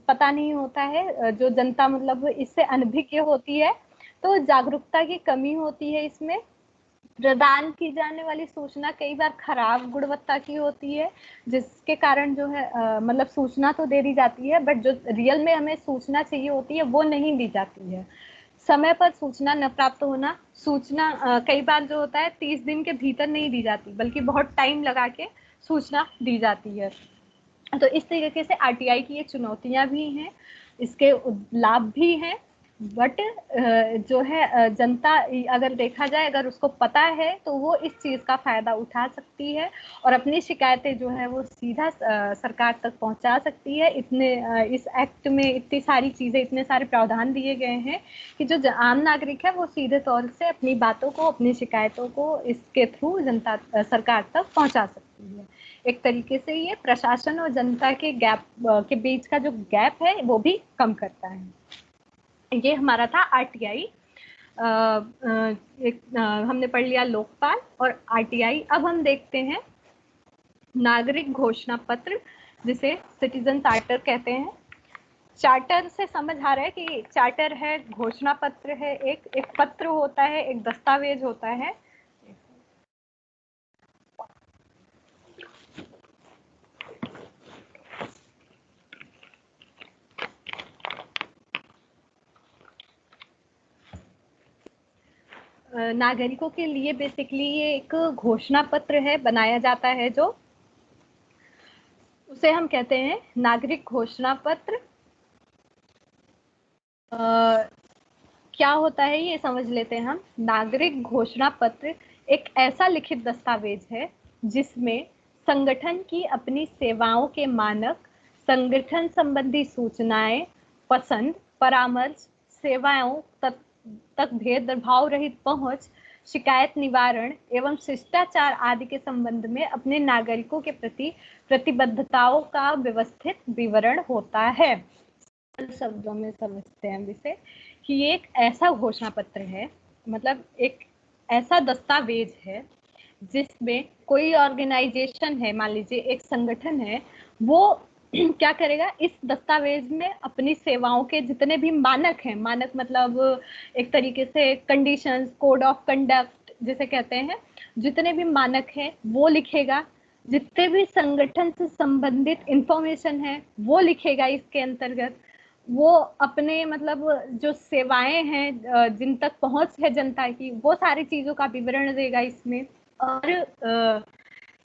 पता नहीं होता है। जो जनता मतलब इससे अनभिज्ञ होती है, तो जागरूकता की कमी होती है इसमें। प्रदान की जाने वाली सूचना कई बार खराब गुणवत्ता की होती है, जिसके कारण जो है मतलब सूचना तो दे दी जाती है, बट जो रियल में हमें सूचना चाहिए होती है वो नहीं दी जाती है। समय पर सूचना न प्राप्त होना, सूचना कई बार जो होता है 30 दिन के भीतर नहीं दी जाती, बल्कि बहुत टाइम लगा के सूचना दी जाती है। तो इस तरीके से आरटीआई की ये चुनौतियां भी हैं, इसके लाभ भी हैं, बट जो है जनता अगर देखा जाए, अगर उसको पता है तो वो इस चीज का फायदा उठा सकती है और अपनी शिकायतें जो है वो सीधा सरकार तक पहुंचा सकती है। इतने इस एक्ट में इतनी सारी चीजें, इतने सारे प्रावधान दिए गए हैं कि जो आम नागरिक है वो सीधे तौर से अपनी बातों को, अपनी शिकायतों को इसके थ्रू जनता सरकार तक पहुंचा सकती है। एक तरीके से ये प्रशासन और जनता के गैप के बीच का जो गैप है वो भी कम करता है। ये हमारा था आरटीआई। हमने पढ़ लिया लोकपाल और आरटीआई। अब हम देखते हैं नागरिक घोषणा पत्र, जिसे सिटीजन चार्टर कहते हैं। चार्टर से समझ आ रहा है कि चार्टर है, घोषणा पत्र है, एक पत्र होता है, एक दस्तावेज होता है। नागरिकों के लिए बेसिकली ये एक घोषणा पत्र है, बनाया जाता है, जो उसे हम कहते हैं नागरिक घोषणा पत्र। क्या होता है ये समझ लेते हैं हम। नागरिक घोषणा पत्र एक ऐसा लिखित दस्तावेज है जिसमें संगठन की अपनी सेवाओं के मानक, संगठन संबंधी सूचनाएं, पसंद, परामर्श, सेवाओं तक भेदभाव रहित पहुंच, शिकायत निवारण एवं शिष्टाचार आदि के संबंध में अपने नागरिकों के प्रति प्रतिबद्धताओं का व्यवस्थित विवरण होता है। शब्दों में समझते हैं इसे कि ये एक ऐसा घोषणा पत्र है, मतलब एक ऐसा दस्तावेज है जिसमें कोई ऑर्गेनाइजेशन है, मान लीजिए एक संगठन है, वो क्या करेगा, इस दस्तावेज में अपनी सेवाओं के जितने भी मानक हैं, मानक मतलब एक तरीके से कंडीशंस, कोड ऑफ कंडक्ट जिसे कहते हैं, जितने भी मानक हैं वो लिखेगा। जितने भी संगठन से संबंधित इंफॉर्मेशन है वो लिखेगा इसके अंतर्गत। वो अपने मतलब जो सेवाएं हैं, जिन तक पहुंच है जनता की, वो सारी चीजों का विवरण देगा इसमें। और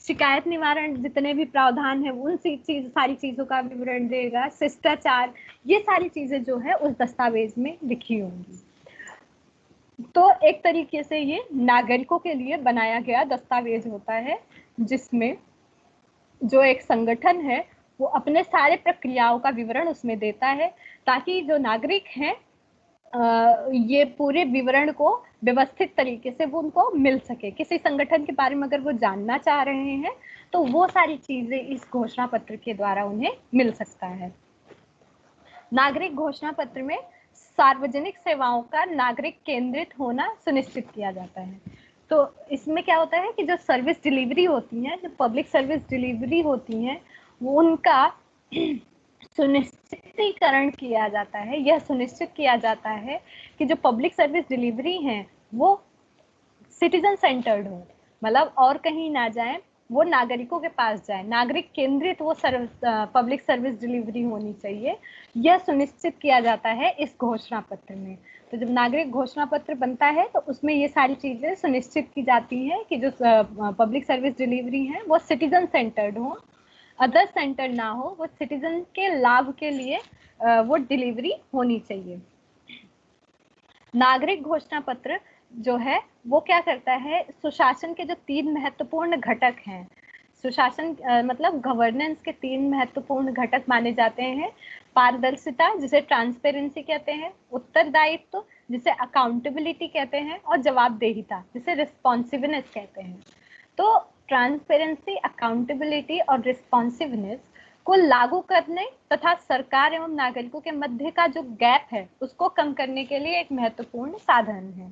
शिकायत निवारण जितने भी प्रावधान है उन सारी चीजों का विवरण देगा। शिष्टाचार, ये सारी चीजें जो है उस दस्तावेज में लिखी होंगी। तो एक तरीके से ये नागरिकों के लिए बनाया गया दस्तावेज होता है, जिसमें जो एक संगठन है वो अपने सारे प्रक्रियाओं का विवरण उसमें देता है, ताकि जो नागरिक हैं ये पूरे विवरण को व्यवस्थित तरीके से वो उनको मिल सके। किसी संगठन के बारे में अगर वो जानना चाह रहे हैं तो वो सारी चीजें इस घोषणा पत्र के द्वारा उन्हें मिल सकता है। नागरिक घोषणा पत्र में सार्वजनिक सेवाओं का नागरिक केंद्रित होना सुनिश्चित किया जाता है। तो इसमें क्या होता है कि जो सर्विस डिलीवरी होती है, जो पब्लिक सर्विस डिलीवरी होती है, वो उनका सुनिश्चितीकरण किया जाता है। यह सुनिश्चित किया जाता है कि जो पब्लिक सर्विस डिलीवरी है वो सिटीजन सेंटर्ड हो, मतलब और कहीं ना जाए, वो नागरिकों के पास जाए, नागरिक केंद्रित वो पब्लिक सर्विस डिलीवरी होनी चाहिए। यह सुनिश्चित किया जाता है इस घोषणा पत्र में। तो जब नागरिक घोषणा पत्र बनता है तो उसमें ये सारी चीजें सुनिश्चित की जाती हैं कि जो पब्लिक सर्विस डिलीवरी है वो सिटीजन सेंटर्ड हो, अदर सेंटर ना हो, वो सिटीजन के लाभ के लिए वो डिलीवरी होनी चाहिए। नागरिक घोषणा पत्र जो है वो क्या करता है, सुशासन के जो 3 महत्वपूर्ण घटक हैं, सुशासन मतलब गवर्नेंस के 3 महत्वपूर्ण घटक माने जाते हैं। पारदर्शिता जिसे ट्रांसपेरेंसी कहते हैं, उत्तरदायित्व जिसे अकाउंटेबिलिटी कहते हैं, और जवाबदेहिता जिसे रिस्पॉन्सिवनेस कहते हैं। तो ट्रांसपेरेंसी, अकाउंटेबिलिटी और रिस्पॉन्सिवनेस को लागू करने तथा सरकार एवं नागरिकों के मध्य का जो गैप है उसको कम करने के लिए एक महत्वपूर्ण साधन है।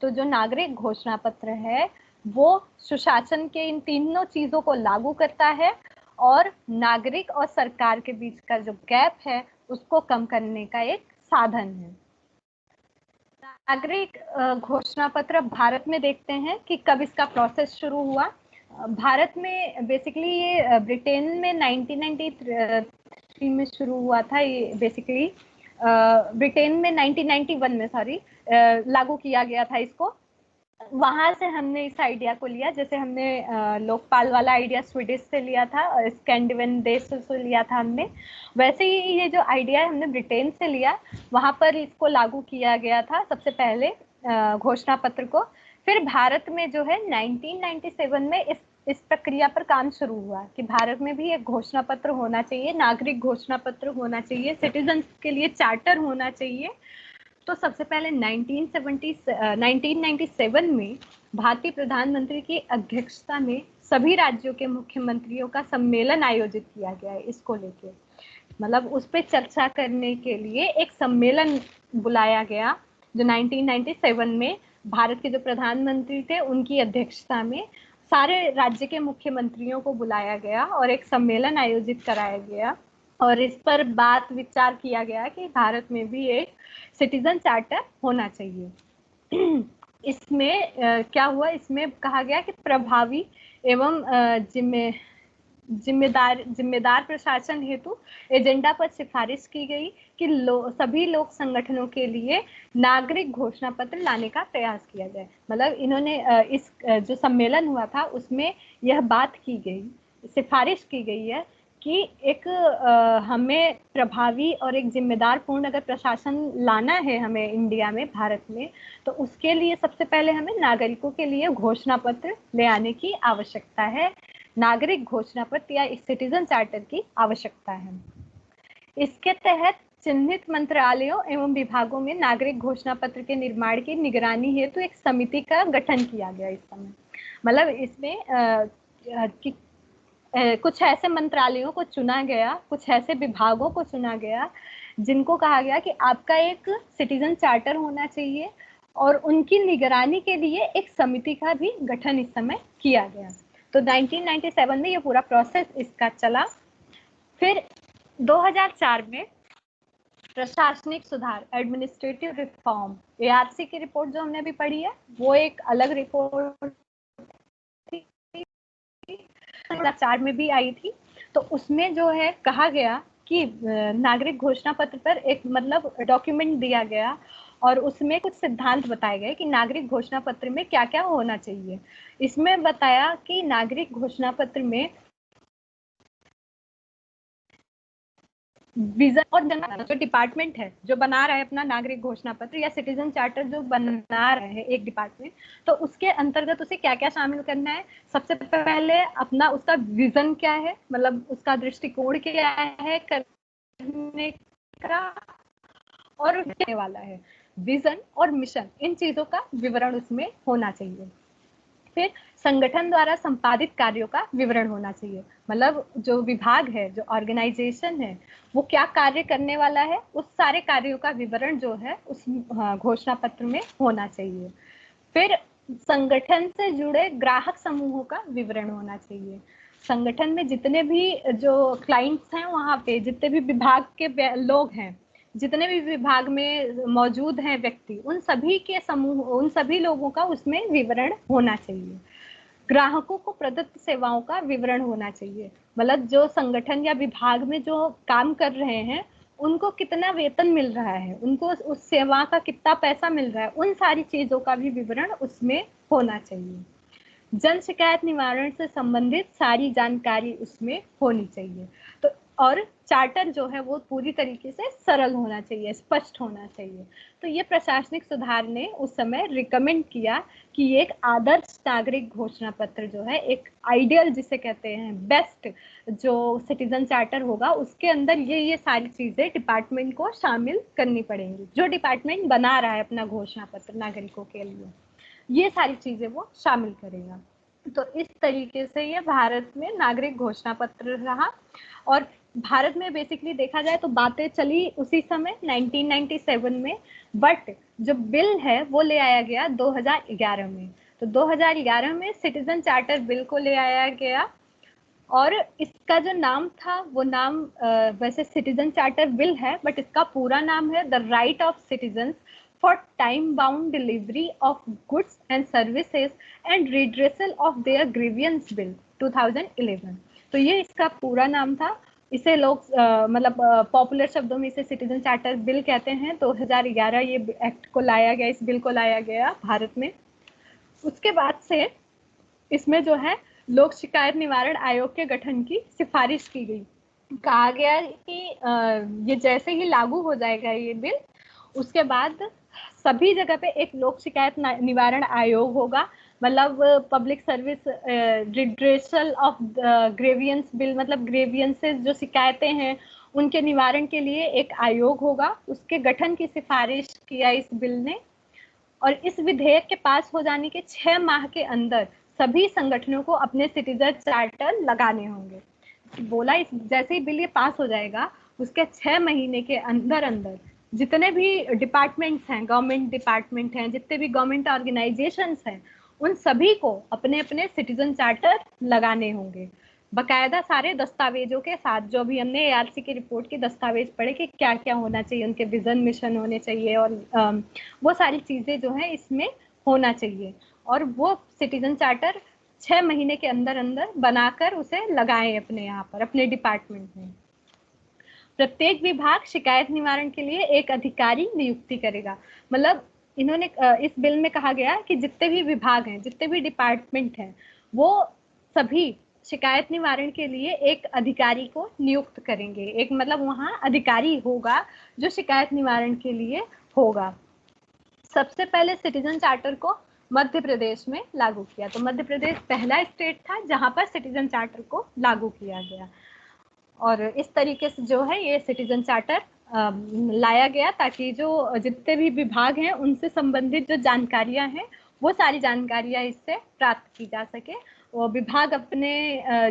तो जो नागरिक घोषणा पत्र है वो सुशासन के इन तीनों चीजों को लागू करता है और नागरिक और सरकार के बीच का जो गैप है उसको कम करने का एक साधन है। नागरिक घोषणा पत्र भारत में देखते हैं कि कब इसका प्रोसेस शुरू हुआ। भारत में बेसिकली ये ब्रिटेन में 1993 में शुरू हुआ था। ये बेसिकली ब्रिटेन में 1991 में लागू किया गया था इसको। वहां से हमने इस आइडिया को लिया, जैसे हमने लोकपाल वाला आइडिया स्वीडिश से लिया था और स्कैंडिनेवियन देशों से लिया था हमने, वैसे ही ये जो आइडिया है हमने ब्रिटेन से लिया। वहां पर इसको लागू किया गया था सबसे पहले घोषणा पत्र को। फिर भारत में जो है 1997 में इस प्रक्रिया पर काम शुरू हुआ कि भारत में भी एक घोषणा पत्र होना चाहिए, नागरिक घोषणा पत्र होना चाहिए, सिटीजन के लिए चार्टर होना चाहिए। तो सबसे पहले 1997 में भारतीय प्रधानमंत्री की अध्यक्षता में सभी राज्यों के मुख्यमंत्रियों का सम्मेलन आयोजित किया गया है इसको लेके। मतलब उस पर चर्चा करने के लिए एक सम्मेलन बुलाया गया, जो 1997 में भारत के जो प्रधानमंत्री थे उनकी अध्यक्षता में सारे राज्य के मुख्यमंत्रियों को बुलाया गया और एक सम्मेलन आयोजित कराया गया। और इस पर बात विचार किया गया कि भारत में भी एक सिटीजन चार्टर होना चाहिए। इसमें क्या हुआ, इसमें कहा गया कि प्रभावी एवं जिम्मेदार प्रशासन हेतु एजेंडा पर सिफारिश की गई कि सभी लोक संगठनों के लिए नागरिक घोषणा पत्र लाने का प्रयास किया जाए। मतलब इन्होंने इस जो सम्मेलन हुआ था उसमें यह बात की गई, सिफारिश की गई है कि एक हमें प्रभावी और एक जिम्मेदार पूर्ण अगर प्रशासन लाना है हमें इंडिया में, भारत में, तो उसके लिए सबसे पहले हमें नागरिकों के लिए घोषणा पत्र ले आने की आवश्यकता है। नागरिक घोषणा पत्र या सिटीजन चार्टर की आवश्यकता है। इसके तहत चिन्हित मंत्रालयों एवं विभागों में नागरिक घोषणा पत्र के निर्माण की निगरानी हेतु एक समिति का गठन किया गया इस समय। मतलब इसमें कुछ ऐसे मंत्रालयों को चुना गया, कुछ ऐसे विभागों को चुना गया जिनको कहा गया कि आपका एक सिटीजन चार्टर होना चाहिए, और उनकी निगरानी के लिए एक समिति का भी गठन इस समय किया गया। तो 1997 में ये पूरा प्रोसेस इसका चला। फिर 2004 में प्रशासनिक सुधार, एडमिनिस्ट्रेटिव रिफॉर्म, एआरसी की रिपोर्ट जो हमने अभी पढ़ी है वो एक अलग रिपोर्ट 2004 में भी आई थी। तो उसमें जो है कहा गया कि नागरिक घोषणा पत्र पर एक मतलब डॉक्यूमेंट दिया गया और उसमें कुछ सिद्धांत बताए गए कि नागरिक घोषणा पत्र में क्या क्या होना चाहिए। इसमें बताया कि नागरिक घोषणा पत्र में विजन और जो डिपार्टमेंट है जो बना रहा है अपना नागरिक घोषणा पत्र या सिटीजन चार्टर जो बना रहे हैं एक डिपार्टमेंट, तो उसके अंतर्गत उसे क्या क्या शामिल करना है। सबसे पहले अपना उसका विजन क्या है, मतलब उसका दृष्टिकोण क्या है करने का, और करने वाला है विजन और मिशन, इन चीजों का विवरण उसमें होना चाहिए। फिर संगठन द्वारा संपादित कार्यों का विवरण होना चाहिए, मतलब जो विभाग है, जो ऑर्गेनाइजेशन है, वो क्या कार्य करने वाला है, उस सारे कार्यों का विवरण जो है उस घोषणा पत्र में होना चाहिए। फिर संगठन से जुड़े ग्राहक समूहों का विवरण होना चाहिए। संगठन में जितने भी जो क्लाइंट्स हैं, वहां पे जितने भी विभाग के लोग हैं, जितने भी विभाग में मौजूद हैं व्यक्ति, उन सभी के समूह, उन सभी लोगों का उसमें विवरण होना चाहिए। ग्राहकों को प्रदत्त सेवाओं का विवरण होना चाहिए, मतलब जो संगठन या विभाग में जो काम कर रहे हैं उनको कितना वेतन मिल रहा है, उनको उस सेवा का कितना पैसा मिल रहा है, उन सारी चीजों का भी विवरण उसमें होना चाहिए। जन शिकायत निवारण से संबंधित सारी जानकारी उसमें होनी चाहिए। तो और चार्टर जो है वो पूरी तरीके से सरल होना चाहिए, स्पष्ट होना चाहिए। तो ये प्रशासनिक सुधार ने उस समय रिकमेंड किया कि ये एक आदर्श नागरिक घोषणा पत्र जो है, एक आइडियल जिसे कहते हैं, बेस्ट जो सिटीजन चार्टर होगा, उसके अंदर ये सारी चीजें डिपार्टमेंट को शामिल करनी पड़ेंगी। जो डिपार्टमेंट बना रहा है अपना घोषणा पत्र नागरिकों के लिए, ये सारी चीजें वो शामिल करेगा। तो इस तरीके से ये भारत में नागरिक घोषणा पत्र रहा। और भारत में बेसिकली देखा जाए तो बातें चली उसी समय 1997 में, बट जो बिल है वो ले आया गया 2011 में। तो 2011 में सिटीजन चार्टर बिल को ले आया गया, और इसका जो नाम था वो वैसे सिटीजन चार्टर बिल है, बट इसका पूरा नाम है the right of citizens for time-bound delivery of goods and services and redressal of their grievance bill 2011। तो ये इसका पूरा नाम था। इसे लोग मतलब पॉपुलर शब्दों में इसे सिटीजन चार्टर बिल कहते हैं। 2011 ये एक्ट को लाया गया, इस बिल को लाया गया भारत में। उसके बाद से इसमें जो है लोक शिकायत निवारण आयोग के गठन की सिफारिश की गई। कहा गया कि ये जैसे ही लागू हो जाएगा ये बिल, उसके बाद सभी जगह पे एक लोक शिकायत निवारण आयोग होगा। मतलब public service redressal of grievance bill, मतलब ग्रेवियंसेस जो शिकायतें हैं उनके निवारण के लिए एक आयोग होगा। उसके गठन की सिफारिश किया इस बिल ने। और इस विधेयक के पास हो जाने के 6 माह के अंदर सभी संगठनों को अपने सिटीजन चार्टर लगाने होंगे। बोला इस जैसे ही बिल ये पास हो जाएगा उसके 6 महीने के अंदर अंदर जितने भी डिपार्टमेंट्स हैं, गवर्नमेंट डिपार्टमेंट हैं, जितने भी गवर्नमेंट ऑर्गेनाइजेशंस हैं, उन सभी को अपने अपने सिटीजन चार्टर लगाने होंगे, बकायदा सारे दस्तावेजों के साथ। जो भी हमने एआरसी की रिपोर्ट के दस्तावेज पढ़े कि क्या क्या होना चाहिए, उनके विजन मिशन होने चाहिए और वो सारी चीजें जो है इसमें होना चाहिए। और वो सिटीजन चार्टर 6 महीने के अंदर अंदर बनाकर उसे लगाएं अपने यहाँ पर, अपने डिपार्टमेंट में। प्रत्येक विभाग शिकायत निवारण के लिए एक अधिकारी नियुक्ति करेगा। मतलब इन्होंने इस बिल में कहा गया कि जितने भी विभाग हैं, जितने भी डिपार्टमेंट हैं, वो सभी शिकायत निवारण के लिए एक अधिकारी को नियुक्त करेंगे। एक मतलब वहाँ अधिकारी होगा जो शिकायत निवारण के लिए होगा। सबसे पहले सिटीजन चार्टर को मध्य प्रदेश में लागू किया। तो मध्य प्रदेश पहला स्टेट था जहां पर सिटीजन चार्टर को लागू किया गया। और इस तरीके से जो है ये सिटीजन चार्टर लाया गया ताकि जो जितने भी विभाग हैं उनसे संबंधित जो जानकारियां हैं वो सारी जानकारियां इससे प्राप्त की जा सके। वो विभाग अपने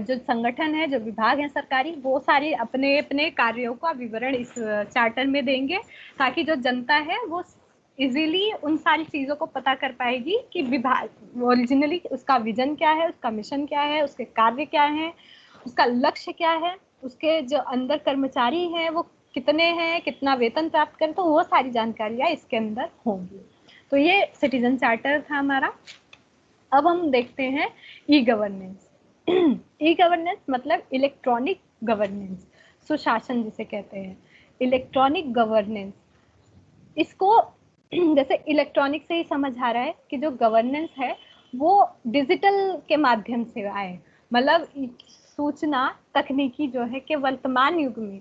जो संगठन है, जो विभाग हैं सरकारी, वो सारी अपने अपने कार्यों का विवरण इस चार्टर में देंगे ताकि जो जनता है वो इजीली उन सारी चीजों को पता कर पाएगी कि विभाग ओरिजिनली उसका विजन क्या है, उसका मिशन क्या है, उसके कार्य क्या है, उसका लक्ष्य क्या है, उसके जो अंदर कर्मचारी हैं वो कितने हैं, कितना वेतन प्राप्त करें, तो वो सारी जानकारियां इसके अंदर होंगी। तो ये सिटीजन चार्टर था हमारा। अब हम देखते हैं ई गवर्नेंस। ई गवर्नेंस मतलब इलेक्ट्रॉनिक गवर्नेंस, सुशासन जिसे कहते हैं, इलेक्ट्रॉनिक गवर्नेंस। इसको जैसे इलेक्ट्रॉनिक से ही समझ आ रहा है कि जो गवर्नेंस है वो डिजिटल के माध्यम से आए। मतलब सूचना तकनीकी जो है कि वर्तमान युग में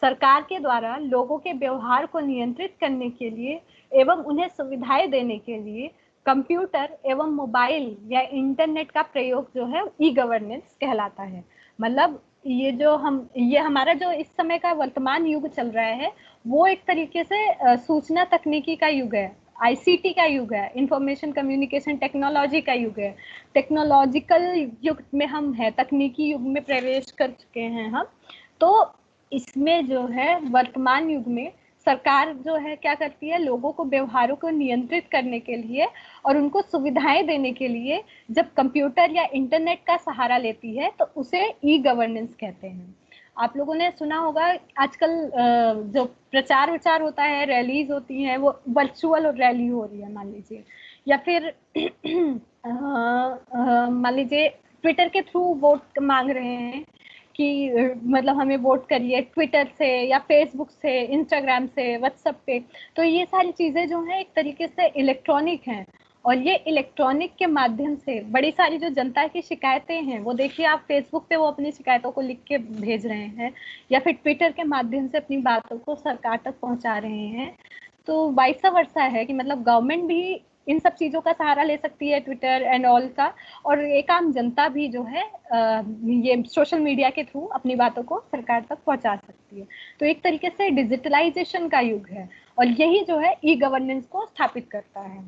सरकार के द्वारा लोगों के व्यवहार को नियंत्रित करने के लिए एवं उन्हें सुविधाएं देने के लिए कंप्यूटर एवं मोबाइल या इंटरनेट का प्रयोग जो है ई गवर्नेंस कहलाता है। मतलब ये हमारा जो इस समय का वर्तमान युग चल रहा है वो एक तरीके से सूचना तकनीकी का युग है, आईसीटी का युग है, इंफॉर्मेशन कम्युनिकेशन टेक्नोलॉजी का युग है। टेक्नोलॉजिकल युग में हम हैं, तकनीकी युग में प्रवेश कर चुके हैं हम। तो इसमें जो है वर्तमान युग में सरकार जो है क्या करती है, लोगों को व्यवहारों को नियंत्रित करने के लिए और उनको सुविधाएं देने के लिए जब कंप्यूटर या इंटरनेट का सहारा लेती है तो उसे ई गवर्नेंस कहते हैं। आप लोगों ने सुना होगा आजकल जो प्रचार विचार होता है, रैलीज होती हैं, वो वर्चुअल रैली हो रही है मान लीजिए, या फिर मान लीजिए ट्विटर के थ्रू वोट मांग रहे हैं कि मतलब हमें वोट करिए, ट्विटर से या फेसबुक से, इंस्टाग्राम से, व्हाट्सएप पे। तो ये सारी चीजें जो हैं एक तरीके से इलेक्ट्रॉनिक हैं और ये इलेक्ट्रॉनिक के माध्यम से बड़ी सारी जो जनता की शिकायतें हैं वो देखिए आप फेसबुक पे वो अपनी शिकायतों को लिख के भेज रहे हैं या फिर ट्विटर के माध्यम से अपनी बातों को सरकार तक पहुंचा रहे हैं। तो वाइस वर्सा है कि मतलब गवर्नमेंट भी इन सब चीजों का सहारा ले सकती है, ट्विटर एंड ऑल का, और एक आम जनता भी जो है ये सोशल मीडिया के थ्रू अपनी बातों को सरकार तक पहुंचा सकती है। तो एक तरीके से डिजिटलाइजेशन का युग है और यही जो है ई गवर्नेंस को स्थापित करता है।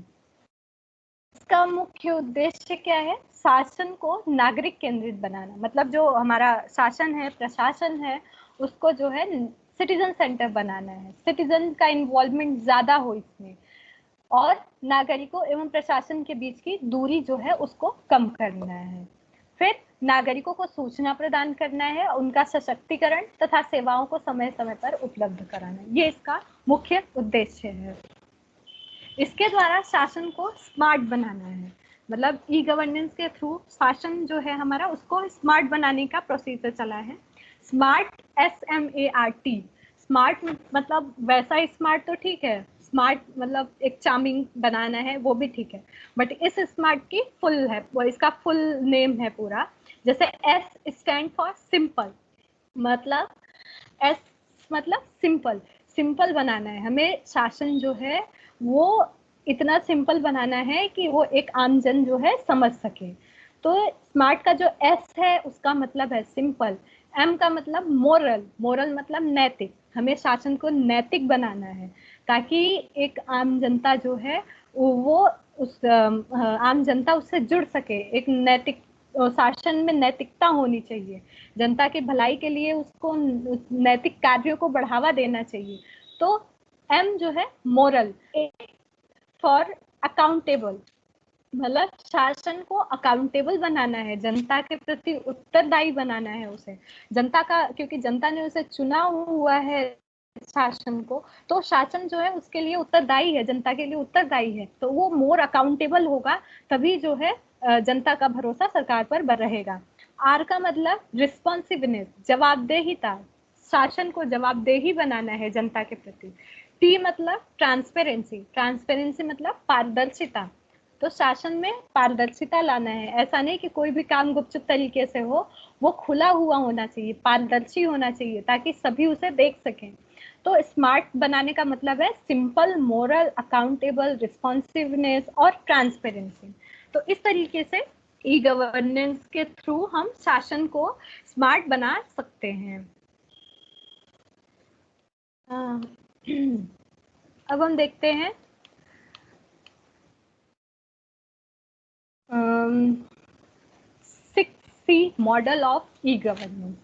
इसका मुख्य उद्देश्य क्या है? शासन को नागरिक केंद्रित बनाना। मतलब जो हमारा शासन है, प्रशासन है, उसको जो है सिटीजन सेंटर बनाना है, सिटीजन का इन्वॉल्वमेंट ज्यादा हो इसमें, और नागरिकों एवं प्रशासन के बीच की दूरी जो है उसको कम करना है। फिर नागरिकों को सूचना प्रदान करना है, उनका सशक्तिकरण तथा सेवाओं को समय समय पर उपलब्ध कराना, ये इसका मुख्य उद्देश्य है। इसके द्वारा शासन को स्मार्ट बनाना है, मतलब ई गवर्नेंस के थ्रू शासन जो है हमारा उसको स्मार्ट बनाने का प्रोसीजर चला है। स्मार्ट, SMART, स्मार्ट मतलब वैसा स्मार्ट तो ठीक है, स्मार्ट मतलब एक चार्मिंग बनाना है वो भी ठीक है, बट इस स्मार्ट की फुल है, वो इसका फुल नेम है पूरा। जैसे S स्टैंड फॉर सिंपल, मतलब एस मतलब सिंपल, सिंपल बनाना है हमें शासन जो है वो इतना सिंपल बनाना है कि वो एक आमजन जो है समझ सके। तो स्मार्ट का जो एस है उसका मतलब है सिंपल, एम का मतलब मोरल, मोरल मतलब नैतिक, हमें शासन को नैतिक बनाना है ताकि एक आम जनता जो है वो उस आम जनता उससे जुड़ सके। एक नैतिक शासन में नैतिकता होनी चाहिए, जनता के भलाई के लिए उसको नैतिक कार्यों को बढ़ावा देना चाहिए। तो एम जो है मोरल, फॉर अकाउंटेबल, मतलब शासन को अकाउंटेबल बनाना है, जनता के प्रति उत्तरदायी बनाना है उसे, जनता का, क्योंकि जनता ने उसे चुना हुआ है शासन को, तो शासन जो है उसके लिए उत्तरदायी है, जनता के लिए उत्तरदायी है, तो वो मोर अकाउंटेबल होगा, तभी जो है जनता का भरोसा सरकार पर बन रहेगा। आर का मतलब रिस्पॉन्सिवनेस, जवाबदेहिता, शासन को जवाबदेही बनाना है जनता के प्रति। टी मतलब ट्रांसपेरेंसी, ट्रांसपेरेंसी मतलब पारदर्शिता, तो शासन में पारदर्शिता लाना है, ऐसा नहीं कि कोई भी काम गुपचुप तरीके से हो, वो खुला हुआ होना चाहिए, पारदर्शी होना चाहिए ताकि सभी उसे देख सकें। तो स्मार्ट बनाने का मतलब है सिंपल, मोरल, अकाउंटेबल, रिस्पॉन्सिवनेस और ट्रांसपेरेंसी। तो इस तरीके से ई गवर्नेंस के थ्रू हम शासन को स्मार्ट बना सकते हैं। अब हम देखते हैं 6C model of e governance.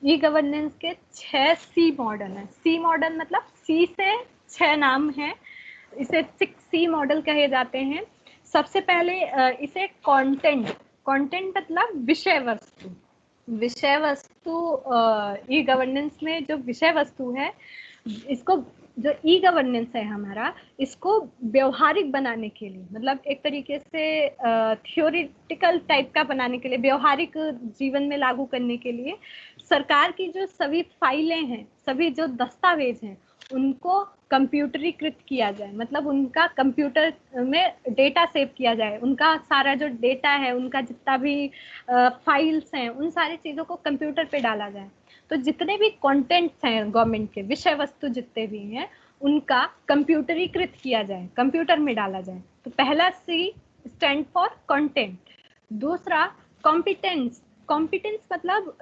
E governance के 6C मॉडल हैं। सी मॉडल मतलब सी से 6 नाम है, इसे 6C मॉडल कहे जाते हैं। सबसे पहले इसे कंटेंट, कंटेंट मतलब विषय वस्तु, विषय वस्तु ई गवर्नेंस में जो विषय वस्तु है, इसको जो ई गवर्नेंस है हमारा, इसको व्यवहारिक बनाने के लिए, मतलब एक तरीके से थियोरिटिकल टाइप का बनाने के लिए, व्यवहारिक जीवन में लागू करने के लिए सरकार की जो सभी फाइलें हैं, सभी जो दस्तावेज हैं, उनको कंप्यूटरीकृत किया जाए, मतलब उनका कंप्यूटर में डेटा सेव किया जाए, उनका सारा जो डेटा है, उनका जितना भी फाइल्स हैं, उन सारी चीज़ों को कंप्यूटर पे डाला जाए। तो जितने भी कंटेंट्स हैं गवर्नमेंट के, विषय वस्तु जितने भी हैं, उनका कंप्यूटरीकृत किया जाए, कंप्यूटर में डाला जाए। तो पहला सी स्टैंड फॉर कंटेंट। दूसरा कॉम्पिटेंस, कॉम्पिटेंस मतलब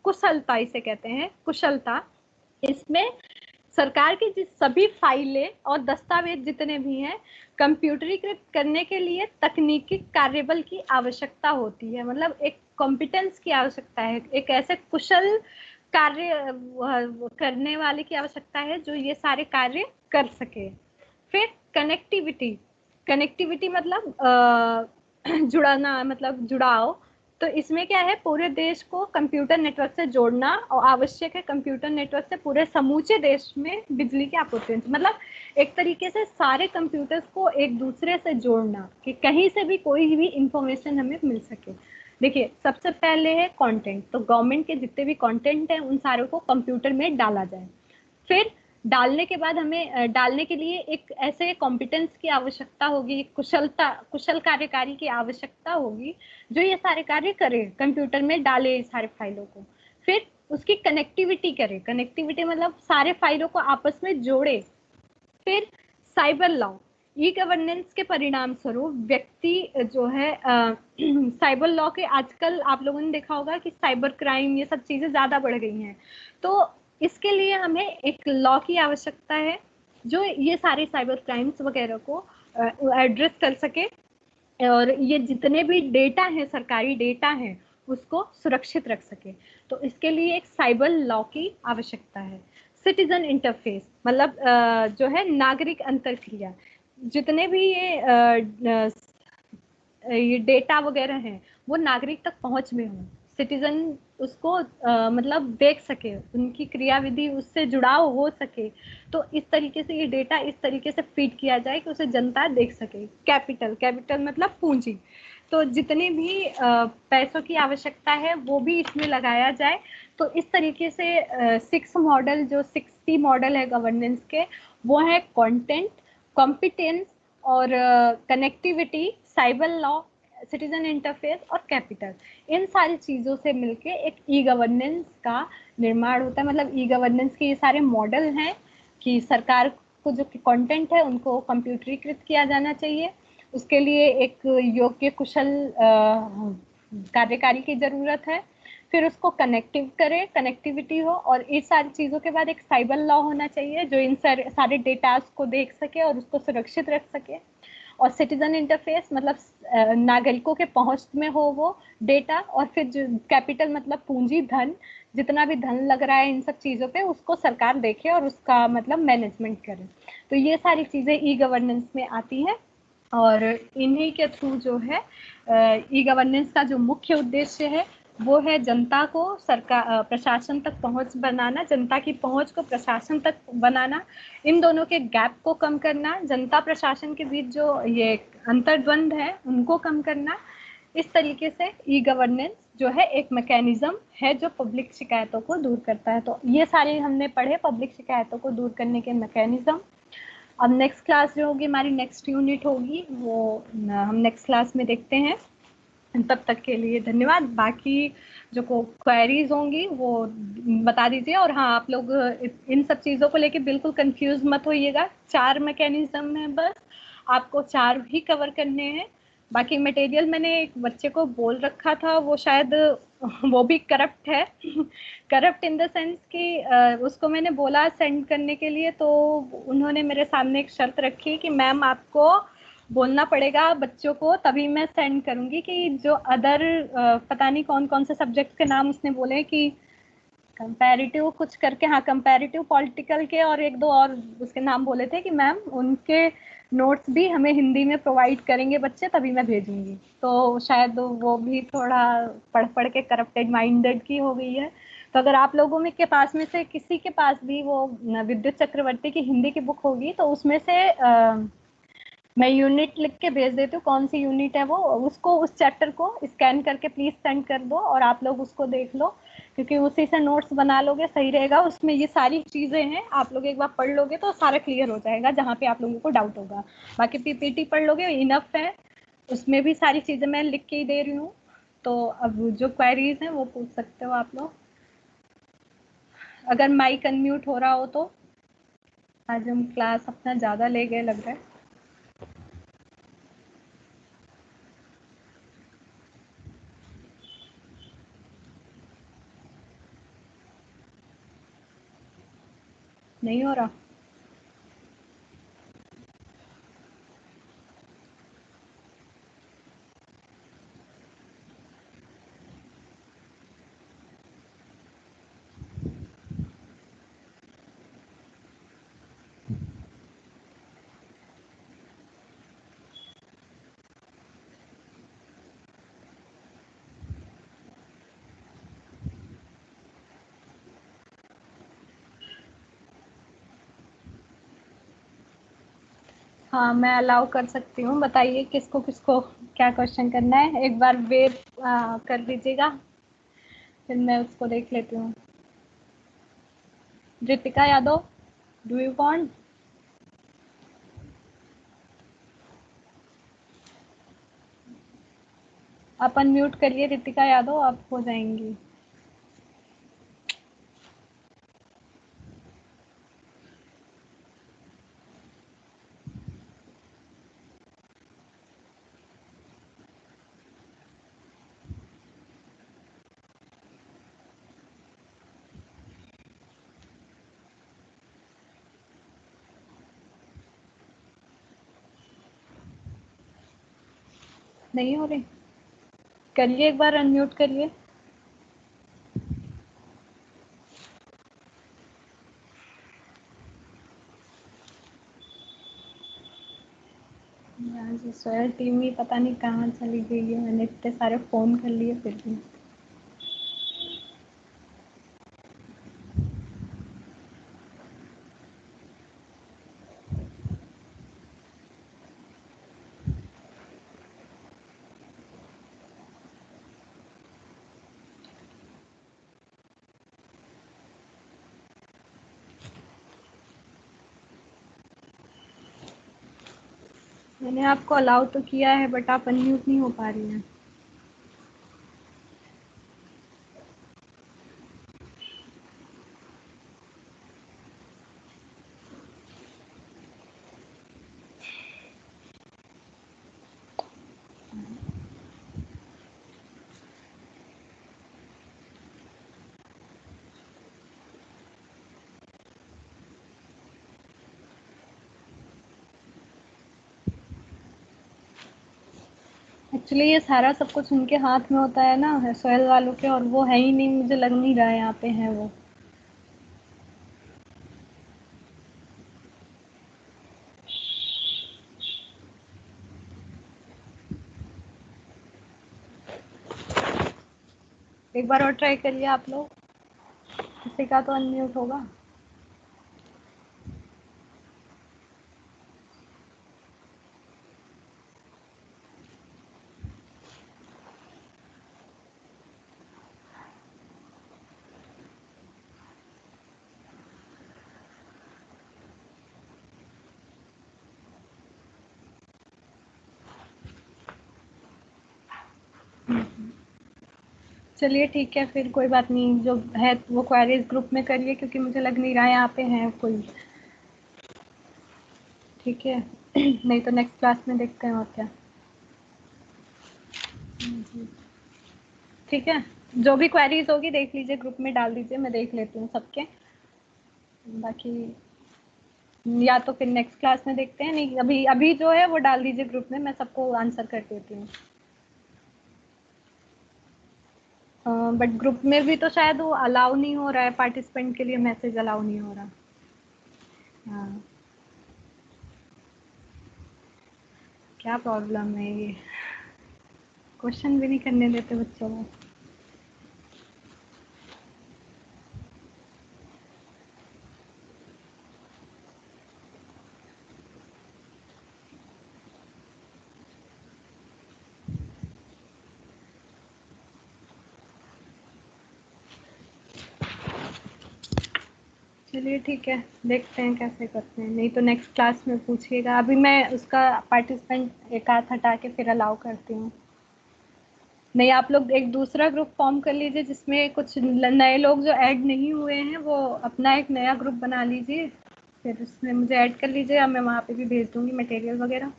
कुशलता, इसे कहते हैं कुशलता। इसमें सरकार की जिस सभी फाइलें और दस्तावेज जितने भी हैं, कंप्यूटरीकृत करने के लिए तकनीकी कार्यबल की आवश्यकता होती है, मतलब एक कॉम्पिटेंस की आवश्यकता है, एक ऐसे कुशल कार्य करने वाले की आवश्यकता है जो ये सारे कार्य कर सके। फिर कनेक्टिविटी, कनेक्टिविटी मतलब जुड़ाना, मतलब जुड़ाव। तो इसमें क्या है, पूरे देश को कंप्यूटर नेटवर्क से जोड़ना, और आवश्यक है कंप्यूटर नेटवर्क से पूरे समूचे देश में बिजली की आपूर्ति, मतलब एक तरीके से सारे कंप्यूटर्स को एक दूसरे से जोड़ना कि कहीं से भी कोई भी इंफॉर्मेशन हमें मिल सके। देखिए सबसे पहले है कंटेंट, तो गवर्नमेंट के जितने भी कंटेंट हैं उन सारों को कंप्यूटर में डाला जाए। फिर डालने के बाद हमें डालने के लिए एक ऐसे कॉम्पिटेंस की आवश्यकता होगी, कुशलता, कुशल कार्यकारी की आवश्यकता होगी जो ये सारे कार्य करे, कंप्यूटर में डाले इस सारे फाइलों को। फिर उसकी कनेक्टिविटी करे, कनेक्टिविटी मतलब सारे फाइलों को आपस में जोड़े। फिर साइबर लॉ, ई गवर्नेंस के परिणाम स्वरूप व्यक्ति जो है साइबर लॉ के, आजकल आप लोगों ने देखा होगा कि साइबर क्राइम ये सब चीजें ज्यादा बढ़ गई हैं, तो इसके लिए हमें एक लॉ की आवश्यकता है जो ये सारे साइबर क्राइम्स वगैरह को एड्रेस कर सके, और ये जितने भी डेटा है, सरकारी डेटा है, उसको सुरक्षित रख सके। तो इसके लिए एक साइबर लॉ की आवश्यकता है। सिटीजन इंटरफेस मतलब जो है नागरिक अंतरक्रिया, जितने भी ये डेटा वगैरह हैं वो नागरिक तक पहुंच में हो, सिटीजन उसको मतलब देख सके, उनकी क्रियाविधि उससे जुड़ाव हो सके। तो इस तरीके से ये डेटा इस तरीके से फीड किया जाए कि उसे जनता देख सके। कैपिटल, कैपिटल मतलब पूंजी, तो जितनी भी पैसों की आवश्यकता है वो भी इसमें लगाया जाए। तो इस तरीके से 6 मॉडल, जो 60 मॉडल है गवर्नेंस के, वो है कंटेंट, कॉम्पिटेंस और connectivity, cyber law, citizen interface और कैपिटल। इन सारी चीजों से मिलके एक ई गवर्नेंस का निर्माण होता है। मतलब ई गवर्नेंस के ये सारे मॉडल हैं कि सरकार को जो कंटेंट है उनको कंप्यूटरीकृत किया जाना चाहिए, उसके लिए एक योग्य कुशल कार्यकारी की जरूरत है, फिर उसको कनेक्टिव करे, कनेक्टिविटी हो, और इस सारी चीजों के बाद एक साइबर लॉ होना चाहिए जो इन सारे डेटास को देख सके और उसको सुरक्षित रख सके। और सिटीजन इंटरफेस मतलब नागरिकों के पहुंच में हो वो डेटा, और फिर जो कैपिटल मतलब पूंजी, धन, जितना भी धन लग रहा है इन सब चीजों पे उसको सरकार देखे और उसका मतलब मैनेजमेंट करे। तो ये सारी चीजें ई गवर्नेंस में आती हैं, और इन्हीं के थ्रू जो है ई गवर्नेंस का जो मुख्य उद्देश्य है वो है जनता को सरकार, प्रशासन तक पहुंच बनाना, जनता की पहुंच को प्रशासन तक बनाना, इन दोनों के गैप को कम करना, जनता प्रशासन के बीच जो ये अंतर्द्वंद है उनको कम करना। इस तरीके से ई गवर्नेंस जो है एक मैकेनिज्म है जो पब्लिक शिकायतों को दूर करता है। तो ये सारे हमने पढ़े पब्लिक शिकायतों को दूर करने के मैकेनिज्म। अब नेक्स्ट क्लास जो होगी हमारी, नेक्स्ट यूनिट होगी, वो हम नेक्स्ट क्लास में देखते हैं। तब तक के लिए धन्यवाद। बाकी जो क्वेरीज होंगी वो बता दीजिए। और हाँ, आप लोग इन सब चीज़ों को लेके बिल्कुल कंफ्यूज मत होइएगा। 4 मैकेनिज्म है बस, आपको 4 भी कवर करने हैं। बाकी मटेरियल मैंने एक बच्चे को बोल रखा था, वो शायद वो भी करप्ट है करप्ट इन द सेंस कि उसको मैंने बोला सेंड करने के लिए, तो उन्होंने मेरे सामने एक शर्त रखी कि मैम आपको बोलना पड़ेगा बच्चों को तभी मैं सेंड करूंगी कि जो अदर पता नहीं कौन कौन से सब्जेक्ट के नाम उसने बोले कि कंपैरेटिव कुछ करके, हाँ कंपैरेटिव पॉलिटिकल के, और एक दो और उसके नाम बोले थे कि मैम उनके नोट्स भी हमें हिंदी में प्रोवाइड करेंगे बच्चे तभी मैं भेजूंगी। तो शायद वो भी थोड़ा पढ़ पढ़ के करप्टेड माइंडेड की हो गई है। तो अगर आप लोगों में के पास में से किसी के पास भी वो विद्युत चक्रवर्ती की हिंदी की बुक होगी तो उसमें से मैं यूनिट लिख के भेज देती हूँ, कौन सी यूनिट है वो, उसको उस चैप्टर को स्कैन करके प्लीज सेंड कर दो और आप लोग उसको देख लो, क्योंकि उसी से नोट्स बना लोगे सही रहेगा। उसमें ये सारी चीजें हैं, आप लोग एक बार पढ़ लोगे तो सारा क्लियर हो जाएगा जहाँ पे आप लोगों को डाउट होगा। बाकी पीपीटी पढ़ लोगे इनफ है, उसमें भी सारी चीजें मैं लिख के ही दे रही हूँ। तो अब जो क्वेरीज हैं वो पूछ सकते हो आप लोग, अगर माइक अनम्यूट हो रहा हो तो। आज हम क्लास अपना ज्यादा ले गए लग रहा है। नहीं हो रहा? हाँ, मैं अलाउ कर सकती हूँ। बताइए किसको किसको क्या क्वेश्चन करना है, एक बार वेट कर लीजिएगा, फिर मैं उसको देख लेती हूँ। Ritika Yadav, do you want? आप अनम्यूट करिए रितिका यादव, आप हो जाएंगी। नहीं हो रही? करिए, एक बार अनम्यूट करिए। यहाँ से सोयल टीम ही पता नहीं कहाँ चली गई है, मैंने इतने सारे फोन कर लिए फिर भी। मैंने आपको अलाउ तो किया है बट आप अनम्यूट नहीं हो पा रही हैं। एक्चुअली ये सारा सब कुछ उनके हाथ में होता है ना, सोहेल वालों के, और वो है ही नहीं, मुझे लग नहीं रहा है यहाँ पे हैं वो। एक बार और ट्राई करिए आप लोग, किसी का तो अनम्यूट होगा। चलिए ठीक है, फिर कोई बात नहीं, जो है वो क्वेरीज ग्रुप में करिए, क्योंकि मुझे लग नहीं रहा है यहाँ पे है कोई। ठीक है नहीं तो नेक्स्ट क्लास में देखते हैं और क्या। ठीक है, जो भी क्वेरीज होगी देख लीजिए, ग्रुप में डाल दीजिए, मैं देख लेती हूँ सबके। बाकी या तो फिर नेक्स्ट क्लास में देखते हैं, नहीं अभी अभी जो है वो डाल दीजिए ग्रुप में, मैं सबको आंसर कर देती हूँ। बट ग्रुप में भी तो शायद वो अलाउ नहीं हो रहा है, पार्टिसिपेंट के लिए मैसेज अलाउ नहीं हो रहा। हाँ, क्या प्रॉब्लम है ये, क्वेश्चन भी नहीं करने देते बच्चों को। चलिए ठीक है, देखते हैं कैसे करते हैं, नहीं तो नेक्स्ट क्लास में पूछिएगा। अभी मैं उसका पार्टिसिपेंट एक आध हटा के फिर अलाउ करती हूँ। नहीं, आप लोग एक दूसरा ग्रुप फॉर्म कर लीजिए जिसमें कुछ नए लोग जो ऐड नहीं हुए हैं, वो अपना एक नया ग्रुप बना लीजिए, फिर उसमें मुझे ऐड कर लीजिए, या मैं वहाँ पे भी भेज दूँगी मटेरियल वगैरह।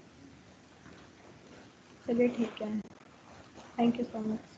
चलिए ठीक है, थैंक यू सो मच।